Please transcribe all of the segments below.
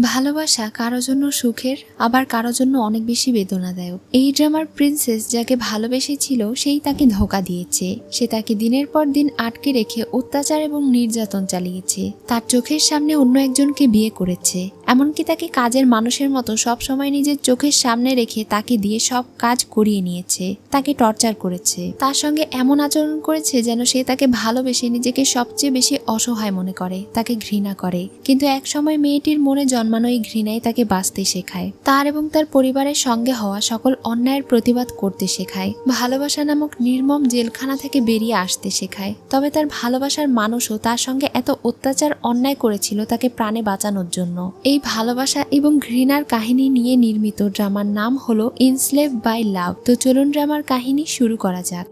ভালোবাসা কারো জন্য সুখের, আবার কারো জন্য অনেক বেশি বেদনাদায়ক। এই ড্রামার প্রিন্সেস যাকে ভালোবেসেছিল সেই তাকে ধোঁকা দিয়েছে। সে তাকে দিনের পর দিন আটকে রেখে অত্যাচার এবং নির্যাতন চালিয়েছে। তার চোখের সামনে অন্য একজনকে বিয়ে করেছে, এমনকি তাকে কাজের মানুষের মতো সব সময় নিজের চোখের সামনে রেখে তাকে দিয়ে সব কাজ করিয়ে নিয়েছে। তাকে টর্চার করেছে, তার সঙ্গে এমন আচরণ করেছে যেন সে তাকে ভালোবেসে নিজেকে সবচেয়ে বেশি অসহায় মনে করে, তাকে ঘৃণা করে। কিন্তু এক সময় মেয়েটির মনে জন্মানো এই ঘৃণাই তাকে বাঁচতে শেখায়, তার এবং তার পরিবারের সঙ্গে হওয়া সকল অন্যায়ের প্রতিবাদ করতে শেখায়, ভালোবাসা নামক নির্মম জেলখানা থেকে বেরিয়ে আসতে শেখায়। তবে তার ভালোবাসার মানুষও তার সঙ্গে এত অত্যাচার অন্যায় করেছিল তাকে প্রাণে বাঁচানোর জন্য। এই ভালোবাসা এবং ঘৃণার কাহিনী নিয়ে নির্মিত ড্রামার নাম হলো ইনস্লেভ বাই লাভ। তো চলুন ড্রামার কাহিনী শুরু করা যাক।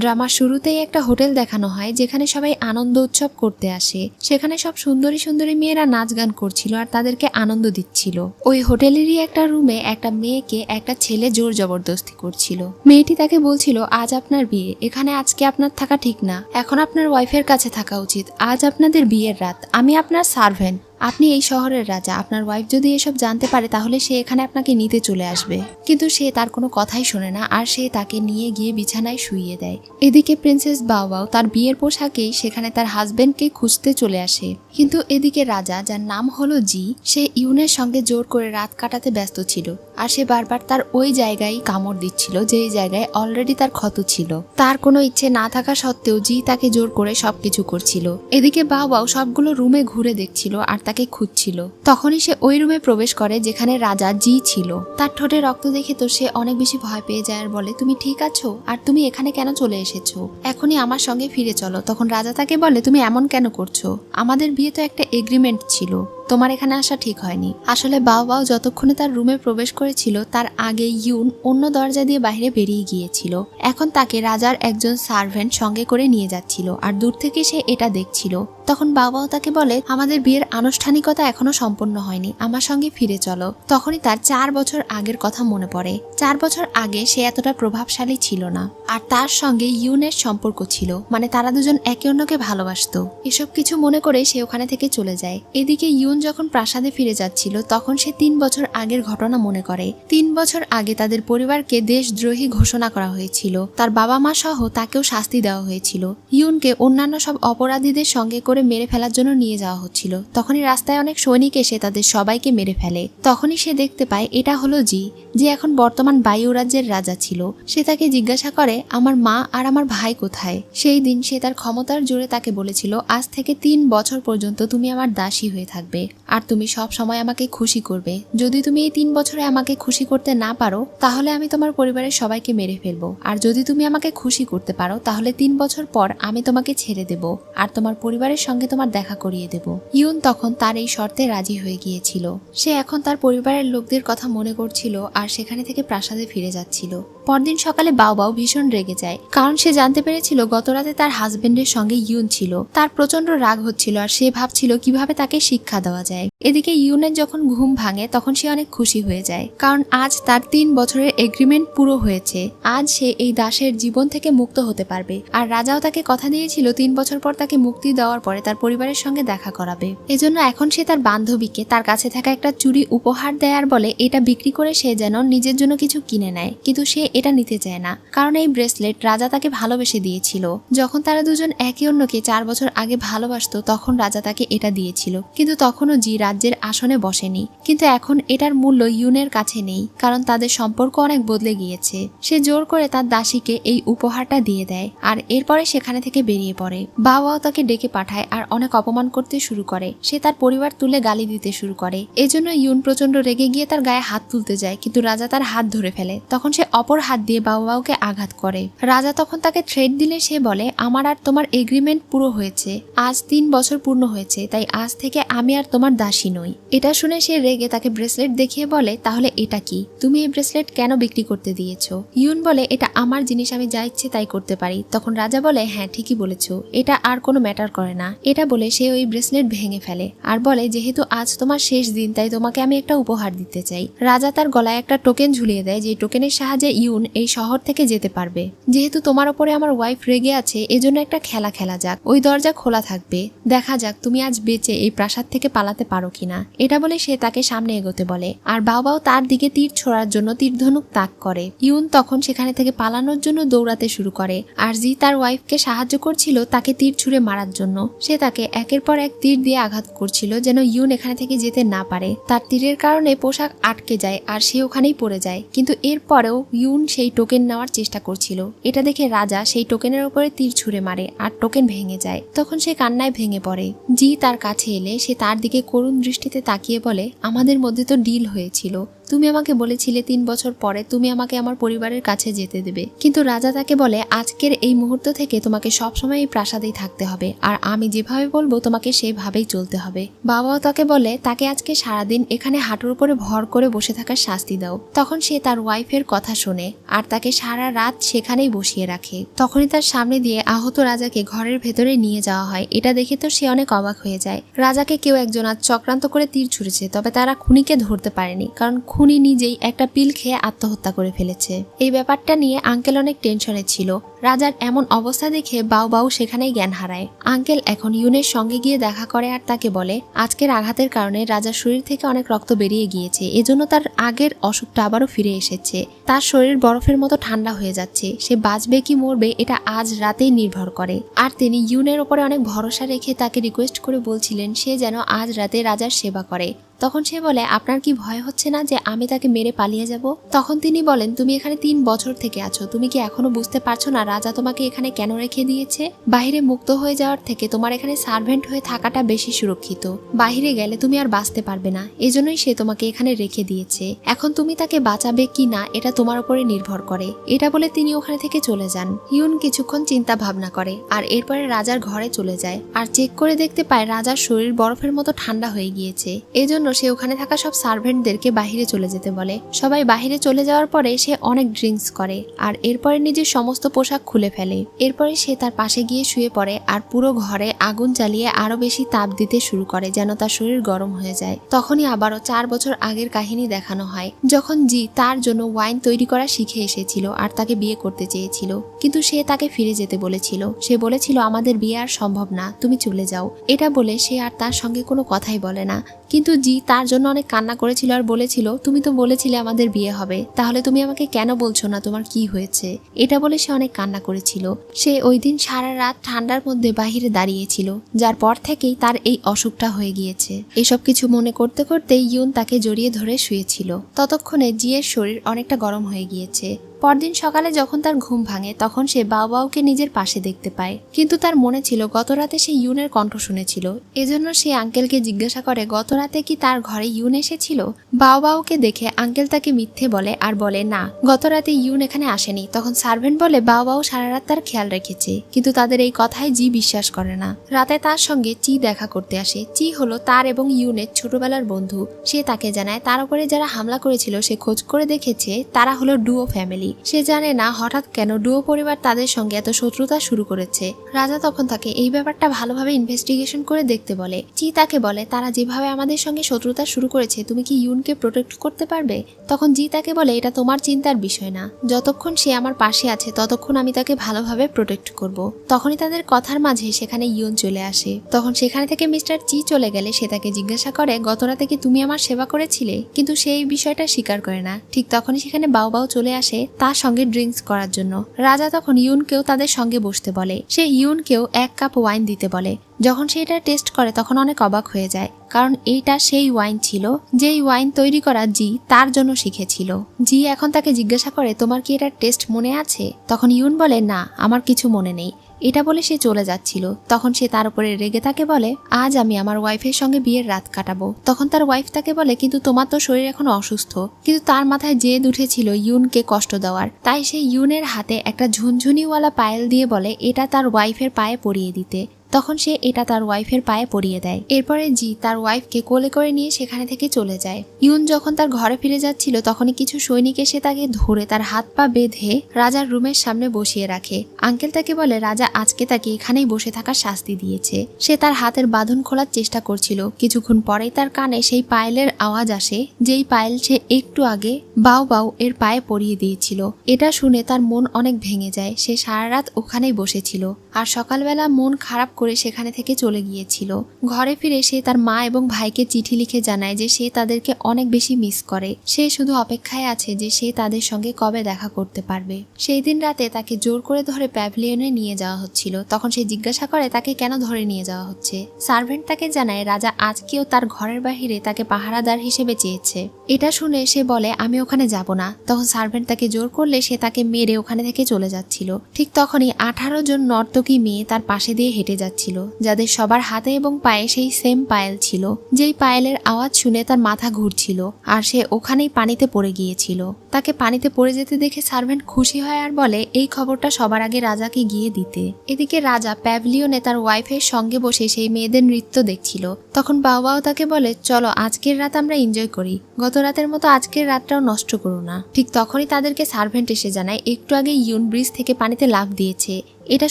ড্রামার শুরুতেই একটা হোটেল দেখানো হয় যেখানে সবাই আনন্দ উৎসব করতে আসে। সেখানে সব সুন্দরী সুন্দরী মেয়েরা নাচ গান করছিল আর তাদেরকে আনন্দ দিচ্ছিল। ওই হোটেলেরই একটা রুমে একটা মেয়েকে একটা ছেলে জোর জবরদস্তি করছিল। মেয়েটি তাকে বলছিল, আজ আপনার বিয়ে, এখানে আজকে আপনার থাকা ঠিক না, এখন আপনার ওয়াইফের কাছে থাকা উচিত, আজ আপনাদের বিয়ের রাত, আমি আপনার সার্ভেন্ট, আপনি এই শহরের রাজা, আপনার ওয়াইফ যদি এসব জানতে পারে তাহলে সে এখানে আপনাকে নিতে চলে আসবে। কিন্তু সে তার কোনো কথাই শোনে না আর সে তাকে নিয়ে গিয়ে বিছানায় শুইয়ে দেয়। এদিকে প্রিন্সেস বাওবাও তার বিয়ের পোশাকেই সেখানে তার হাজবেন্ডকে খুঁজতে চলে আসে। কিন্তু এদিকে রাজা, যার নাম হলো জি, সে ইউনের সঙ্গে জোর করে রাত কাটাতে ব্যস্ত ছিল আর সে বারবার তার ওই জায়গায় কামড় দিচ্ছিল যে জায়গায় অলরেডি তার ক্ষত ছিল। তার কোনো ইচ্ছে না থাকা সত্ত্বেও জি তাকে জোর করে সবকিছু করছিল। এদিকে বাওবাও সবগুলো রুমে ঘুরে দেখছিল আর তাকে খুঁজছিল। তখনই সে ওই রুমে প্রবেশ করে যেখানে রাজা জি ছিল। তার ঠোঁটে রক্ত দেখে তো সে অনেক বেশি ভয় পেয়ে যায় আর বলে, তুমি ঠিক আছো? আর তুমি এখানে কেন চলে এসেছো? এখনই আমার সঙ্গে ফিরে চলো। তখন রাজা তাকে বলে, তুমি এমন কেন করছো? আমাদের বিয়ে তো একটা এগ্রিমেন্ট ছিল, তোমার এখানে আসা ঠিক হয়নি। আসলে বাওবাও যতক্ষণে তার রুমে প্রবেশ করেছিল তার আগে ইউন অন্য দরজা দিয়ে বাইরে বেরিয়ে গিয়েছিল। এখন তাকে রাজার একজন সার্ভেন্ট সঙ্গে করে নিয়ে যাচ্ছিল আর দূর থেকে সে এটা দেখছিল। তখন বাবাও তাকে বলে, আমাদের বিয়ের আনুষ্ঠানিকতা এখনো সম্পন্ন হয়নি, আমার সঙ্গে ফিরে চলো। তখনই তার 4 বছর আগের কথা মনে পড়ে। 4 বছর আগে সে এতটা প্রভাবশালী ছিল না আর তার সঙ্গে ইউনের সম্পর্ক ছিল, মানে তারা দুজন একে অন্যকে ভালোবাসতো। এসব কিছু মনে করে সে ওখানে থেকে চলে যায়। এদিকে ইউন যখন প্রাসাদে ফিরে যাচ্ছিল তখন সে 3 বছর আগের ঘটনা মনে করে। 3 বছর আগে তাদের পরিবারকে দেশদ্রোহী ঘোষণা করা হয়েছিল, তার বাবা মা সহ তাকেও শাস্তি দেওয়া হয়েছিল। ইউনকে অন্যান্য সব অপরাধীদের সঙ্গে করে মেরে ফেলার জন্য নিয়ে যাওয়া হচ্ছিল। তখনই রাস্তায় অনেক সৈনিক এসে তাদের সবাইকে মেরে ফেলে। তখনই সে দেখতে পায় এটা হলো জি, যে এখন বর্তমান বায়ু রাজ্যের রাজা ছিল। সে তাকে জিজ্ঞাসা করে, আমার মা আর আমার ভাই কোথায়? সেই দিন সে তার ক্ষমতার জোরে তাকে বলেছিল, আজ থেকে 3 বছর পর্যন্ত তুমি আমার দাসী হয়ে থাকবে আর তুমি সব সময় আমাকে খুশি করবে। যদি তুমি এই 3 বছরে আমাকে খুশি করতে না পারো তাহলে আমি তোমার পরিবারের সবাইকে মেরে ফেলবো, আর যদি তুমি আমাকে খুশি করতে পারো তাহলে 3 বছর পর আমি তোমাকে ছেড়ে দেব আর তোমার পরিবারের সঙ্গে তোমার দেখা করিয়ে দেব। ইউন তখন তার এই শর্তে রাজি হয়ে গিয়েছিল। সে এখন তার পরিবারের লোকদের কথা মনে করছিল আর সেখানে থেকে প্রাসাদে ফিরে যাচ্ছিল। পরদিন সকালে বাওবাও ভীষণ রেগে যায়, কারণ সে জানতে পেরেছিল গতরাতে তার হাজবেন্ডের সঙ্গে ইউন ছিল। তার প্রচন্ড রাগ হচ্ছিল আর সে ভাবছিল কিভাবে তাকে শিক্ষা দেওয়া যায়। এদিকে ইউনের যখন ঘুম ভাঙে তখন সে অনেক খুশি হয়ে যায়, কারণ আজ তার 3 বছরের এগ্রিমেন্ট পুরো হয়েছে। আজ সে এই দাসের জীবন থেকে মুক্ত হতে পারবে আর রাজাও তাকে কথা দিয়েছিল 3 বছর পর তাকে মুক্তি দেওয়ার পরে তার পরিবারের সঙ্গে দেখা করাবে। এজন্য এখন সে তার বান্ধবীকে তার কাছে থাকা একটা চুড়ি উপহার দেয় আর বলে এটা বিক্রি করে সে যেন নিজের জন্য কিছু কিনে নেয়। কিন্তু সে এটা নিতে চায় না, কারণ এই ব্রেসলেট রাজা তাকে ভালোবেসে দিয়েছিল। যখন তারা দুজন একে অন্যকে 4 বছর আগে ভালোবাসতো তখন রাজা তাকে এটা দিয়েছিল, কিন্তু তখনও জি রাজ্যের আসনে বসেনি। কিন্তু এখন এটার মূল্য ইউনের কাছে নেই, কারণ তাদের সম্পর্ক অনেক বদলে গিয়েছে। সে জোর করে তার দাসীকে এই উপহারটা দিয়ে দেয় আর এরপরে সেখানে থেকে বেরিয়ে পড়ে। বাবাও তাকে ডেকে পাঠায় আর অনেক অপমান করতে শুরু করে। সে তার পরিবার তুলে গালি দিতে শুরু করে। এজন্য ইউন প্রচন্ড রেগে গিয়ে তার গায়ে হাত তুলতে যায়, কিন্তু রাজা তার হাত ধরে ফেলে। তখন সে অপর হাত দিয়ে বাওবাওকে আঘাত করে। রাজা তখন তাকে থ্রেট দিলে সে বলে, আমার আর তোমার এগ্রিমেন্ট পুরো হয়েছে, আজ 3 বছর পূর্ণ হয়েছে, তাই আজ থেকে আমি আর তোমার দাসী নই। এটা শুনে সে রেগে তাকে ব্রেসলেট দেখিয়ে বলে, তাহলে এটা কি? তুমি এই ব্রেসলেট কেন বিক্রি করতে দিয়েছো? ইউন বলে, এটা আমার জিনিস, আমি যা ইচ্ছে তাই করতে পারি। তখন রাজা বলে, হ্যাঁ ঠিকই বলেছো, এটা আর কোনো ম্যাটার করে না। এটা বলে সে ওই ব্রেসলেট ভেঙে ফেলে আর বলে, যেহেতু আজ তোমার শেষ দিন তাই তোমাকে আমি একটা উপহার দিতে চাই। রাজা তার গলায় একটা টোকেন ঝুলিয়ে দেয়, যে টোকেনের সাহায্যে ইউন ইউন এই শহর থেকে যেতে পারবে। যেহেতু তোমার উপরে আমার ওয়াইফ রেগে আছে, এজন্য একটা খেলা খেলা যাক। ওই দরজা খোলা থাকবে, দেখা যাক তুমি আজ বেঁচে এই প্রাসাদ থেকে পালাতে পারো কিনা। এটা বলে সে তাকে সামনে এগোতে বলে, আর বাবাও তার দিকে তীর ছোড়ার জন্য তীরধনুক তাক করে। ইউন তখন সেখানে থেকে পালানোর জন্য দৌড়াতে শুরু করে, আর জি তার ওয়াইফকে সাহায্য করছিল তাকে তীর ছুঁড়ে মারার জন্য। সে তাকে একের পর এক তীর দিয়ে আঘাত করছিল যেন ইউন এখানে থেকে যেতে না পারে। তার তীরের কারণে পোশাক আটকে যায় আর সে ওখানেই পড়ে যায়, কিন্তু এরপরেও ইউন সেই টোকেন নেওয়ার চেষ্টা করছিল। এটা দেখে রাজা সেই টোকেনের উপরে তীর ছুঁড়ে মারে আর টোকেন ভেঙে যায়। তখন সে কান্নায় ভেঙে পড়ে। জি তার কাছে এলে সে তার দিকে করুণ দৃষ্টিতে তাকিয়ে বলে, আমাদের মধ্যে তো ডিল হয়েছিল, তুমি আমাকে বলেছিলে 3 বছর পরে তুমি আমাকে আমার পরিবারের কাছে যেতে দেবে, কিন্তু রাজা তাকে বলে আজকের এই মুহূর্ত থেকে তোমাকে সবসময় এই প্রাসাদেই থাকতে হবে, আর আমি যেভাবে বলবো তোমাকে সেভাবেই চলতে হবে। বাবাও তাকে বলে তাকে আজকে সারাদিন এখানে হাঁটুর উপরে ভর করে বসে থাকার শাস্তি দাও। তখন সে তার ওয়াইফের কথা শোনে আর তাকে সারা রাত সেখানেই বসিয়ে রাখে। তখনই তার সামনে দিয়ে আহত রাজাকে ঘরের ভেতরে নিয়ে যাওয়া হয়। এটা দেখে তো সে অনেক অবাক হয়ে যায়। রাজাকে কেউ একজন আজ চক্রান্ত করে তীর ছুঁড়েছে, তবে তারা খুনিকে ধরতে পারেনি, কারণ খুনি নিজেই একটা পিল খেয়ে আত্মহত্যা করে ফেলেছে। এই ব্যাপারটা নিয়ে আঙ্কেল অনেক টেনশনে ছিল। রাজার এমন অবস্থা দেখে বাউ সেখানেই জ্ঞান হারায়। আঙ্কেল এখন ইউনের সঙ্গে গিয়ে দেখা করে আর তাকে বলে আজকের আঘাতের কারণে রাজার শরীর থেকে অনেক রক্ত বেরিয়ে গিয়েছে, এজন্য তার আগের অসুখটা আবারও ফিরে এসেছে। তার শরীর বরফের মতো ঠান্ডা হয়ে যাচ্ছে, সে বাঁচবে কি মরবে এটা আজ রাতেই নির্ভর করে। আর তিনি ইউনের ওপরে অনেক ভরসা রেখে তাকে রিকোয়েস্ট করে বলছিলেন সে যেন আজ রাতে রাজার সেবা করে। তখন সে বলে আপনার কি ভয় হচ্ছে না যে আমি তাকে মেরে পালিয়ে যাব? তখন তিনি বলেন তুমি এখানে 3 বছর থেকে আছো, তুমি কি এখনো বুঝতে পারছো না রাজা তোমাকে এখানে কেন রেখে দিয়েছে? বাইরে মুক্ত হয়ে যাওয়ার থেকে তোমার এখানে সার্ভেন্ট হয়ে থাকাটা বেশি সুরক্ষিত। বাইরে গেলে তুমি আর বাঁচতে পারবে না, এজন্যই সে তোমাকে এখানে রেখে দিয়েছে। এখন তুমি তাকে বাঁচাবে কি না এটা তোমার উপরে নির্ভর করে। এটা বলে তিনি ওখানে থেকে চলে যান। ইউন কিছুক্ষণ চিন্তা ভাবনা করে আর এরপরে রাজার ঘরে চলে যায় আর চেক করে দেখতে পায় রাজার শরীর বরফের মতো ঠান্ডা হয়ে গিয়েছে। এজন্য সে ওখানে থাকা সব সার্ভেন্টদেরকে বাহিরে চলে যেতে বলে। সবাই বাহিরে চলে যাওয়ার পরে সে অনেক ড্রিঙ্কস করে আর এরপরে নিজের সমস্ত পোশাক খুলে ফেলে। এরপরে সে তার পাশে গিয়ে শুয়ে পড়ে আর পুরো ঘরে আগুন জ্বালিয়ে আরো বেশি তাপ দিতে শুরু করে যেন তার শরীর গরম হয়ে যায়। তখনই আবারও 4 বছর আগের কাহিনী দেখানো হয়, যখন জি তার জন্য ওয়াইন তৈরি করা শিখে এসেছিল আর তাকে বিয়ে করতে চেয়েছিল, কিন্তু সে তাকে ফিরে যেতে বলেছিল। সে বলেছিল আমাদের বিয়ে আর সম্ভব না, তুমি চলে যাও। এটা বলে সে আর তার সঙ্গে কোনো কথাই বলে না, কিন্তু জি তার জন্য অনেক কান্না করেছিল আর বলেছিল তুমি তো বলেছিলে আমাদের বিয়ে হবে, তাহলে তুমি আমাকে কেন বলছো না তোমার কি হয়েছে? এটা বলে সে অনেক কান্না করেছিল। সে ওই দিন সারা রাত ঠান্ডার মধ্যে বাহিরে দাঁড়িয়েছিল, যার পর থেকেই তার এই অসুখটা হয়ে গিয়েছে। এসব কিছু মনে করতে করতে ইউন তাকে জড়িয়ে ধরে শুয়েছিল। ততক্ষণে জিয়ের শরীর অনেকটা গরম হয়ে গিয়েছে। পরদিন সকালে যখন তার ঘুম ভাঙে তখন সে বাউকে নিজের পাশে দেখতে পায়, কিন্তু তার মনে ছিল গত রাতে সে ইউনের কণ্ঠ শুনেছিল। এজন্য সে আঙ্কেলকে জিজ্ঞাসা করে গত রাতে কি তার ঘরে ইউন এসেছিল? বাউকে দেখে আঙ্কেল তাকে মিথ্যে বলে আর বলে না, গত রাতে ইউন এখানে আসেনি। তখন সার্ভেন্ট বলে বাউ সারা রাত তার খেয়াল রেখেছে, কিন্তু তাদের এই কথায় জি বিশ্বাস করে না। রাতে তার সঙ্গে চি দেখা করতে আসে। চি হলো তার এবং ইউনের ছোটবেলার বন্ধু। সে তাকে জানায় তার উপরে যারা হামলা করেছিল সে খোঁজ করে দেখেছে তারা হলো ডুও ফ্যামিলি। সে জানে না হঠাৎ কেন ডুও পরিবার তাদের সঙ্গে এত শত্রুতা শুরু করেছে। রাজা তখন তাকে এই ব্যাপারটা ভালোভাবে ইনভেস্টিগেশন করে দেখতে বলে। চি তাকে বলে তারা যেভাবে আমাদের সঙ্গে শত্রুতা শুরু করেছে তুমি কি ইউনকে প্রোটেক্ট করতে পারবে? তখন জি তাকে বলে এটা তোমার চিন্তার বিষয় না, যতক্ষণ সে আমার পাশে আছে ততক্ষণ আমি তাকে ভালোভাবে প্রোটেক্ট করব। তখনই তাদের কথার মাঝে সেখানে ইউন চলে আসে। তখন সেখানে থেকে মিস্টার চি চলে গেলে সে তাকে জিজ্ঞাসা করে গত রাতে কি তুমি আমার সেবা করেছিলে? কিন্তু সে এই বিষয়টা স্বীকার করে না। ঠিক তখনই সেখানে বাউ চলে আসে তার সঙ্গে ড্রিঙ্কস করার জন্য। রাজা তখন ইউনকেও তাদের সঙ্গে বসতে বলে। সে ইউনকেও 1 কাপ ওয়াইন দিতে বলে। যখন সে এটা টেস্ট করে তখন অনেক অবাক হয়ে যায়, কারণ এইটা সেই ওয়াইন ছিল যেই ওয়াইন তৈরি করা জি তার জন্য শিখেছিল। জি এখন তাকে জিজ্ঞাসা করে তোমার কি এটার টেস্ট মনে আছে? তখন ইউন বলে না, আমার কিছু মনে নেই। এটা বলে সে চলে যাচ্ছিল। তখন সে তার উপরে রেগে তাকে বলে আজ আমি আমার ওয়াইফের সঙ্গে বিয়ের রাত কাটাবো। তখন তার ওয়াইফ তাকে বলে কিন্তু তোমার তো শরীর এখন অসুস্থ। কিন্তু তার মাথায় জেদ উঠেছিল ইউনকে কষ্ট দেওয়ার, তাই সে ইউনের হাতে একটা ঝুনঝুনিওয়ালা পায়েল দিয়ে বলে এটা তার ওয়াইফের পায়ে পরিয়ে দিতে। তখন সে এটা তার ওয়াইফের পায়ে পরিয়ে দেয়। এরপরে জি তার ওয়াইফকে কোলে করে নিয়ে সেখানে থেকে চলে যায়। ইউন যখন তার ঘরে ফিরে যাচ্ছিল তখনই কিছু সৈনিক এসে তাকে ধরে তার হাত পা বেঁধে রাজার রুমের সামনে বসিয়ে রাখে। আঙ্কেল তাকে বলে রাজা আজকে তাকে এখানেই বসে থাকার শাস্তি দিয়েছে। সে তার হাতের বাঁধন খোলার চেষ্টা করছিল। কিছুক্ষণ পরেই তার কানে সেই পায়েলের আওয়াজ আসে, যেই পায়েল সে একটু আগে বাউ বাউ এর পায়ে পরিয়ে দিয়েছিল। এটা শুনে তার মন অনেক ভেঙে যায়। সে সারা রাত ওখানেই বসেছিল আর সকালবেলা মন খারাপ করে সেখানে থেকে চলে গিয়েছিল। ঘরে ফিরে সে তার মা এবং ভাইকে চিঠি লিখে জানায় যে সে তাদেরকে অনেক বেশি মিস করে। সে শুধু অপেক্ষায় আছে যে সে তাদের সঙ্গে কবে দেখা করতে পারবে। সেই দিন রাতে তাকে জোর করে ধরে প্যাভিলিয়নে নিয়ে যাওয়া হচ্ছিল। তখন সে জিজ্ঞাসা করে তাকে কেন ধরে নিয়ে যাওয়া হচ্ছে। সার্ভেন্ট তাকে জানায় রাজা আজকেও তার ঘরের বাহিরে তাকে পাহারাদার হিসেবে চেয়েছে। এটা শুনে সে বলে আমি ওখানে যাব না। তখন সার্ভেন্ট তাকে জোর করলে সে তাকে মেরে ওখানে থেকে চলে যাচ্ছিল। ঠিক তখনই 18 জন নর্তকী মেয়ে তার পাশে দিয়ে হেঁটে যাচ্ছিল, যাদের সবার হাতে এবং পায়ে সেই সেম পায়েল ছিল। যেই পায়েলের আওয়াজ শুনে তার মাথা ঘুরছিল আর সে ওখানেই পানিতে পড়ে গিয়েছিল। তাকে পানিতে পড়ে যেতে দেখে সার্ভেন্ট খুশি হয় আর বলে এই খবরটা সবার আগে রাজাকে গিয়ে দিতে। এদিকে রাজা প্যাভিলিয়নে তার ওয়াইফের সঙ্গে বসে সেই মেয়েদের নৃত্য দেখছিল। তখন বাবাও তাকে বলে চলো আজকের রাত আমরা এনজয় করি, গত রাতের মতো আজকের রাতটাও নষ্ট করো না। ঠিক তখনই তাদেরকে সার্ভেন্ট এসে জানায় একটু আগে ইউন ব্রিজ থেকে পানিতে লাফ দিয়েছে। এটা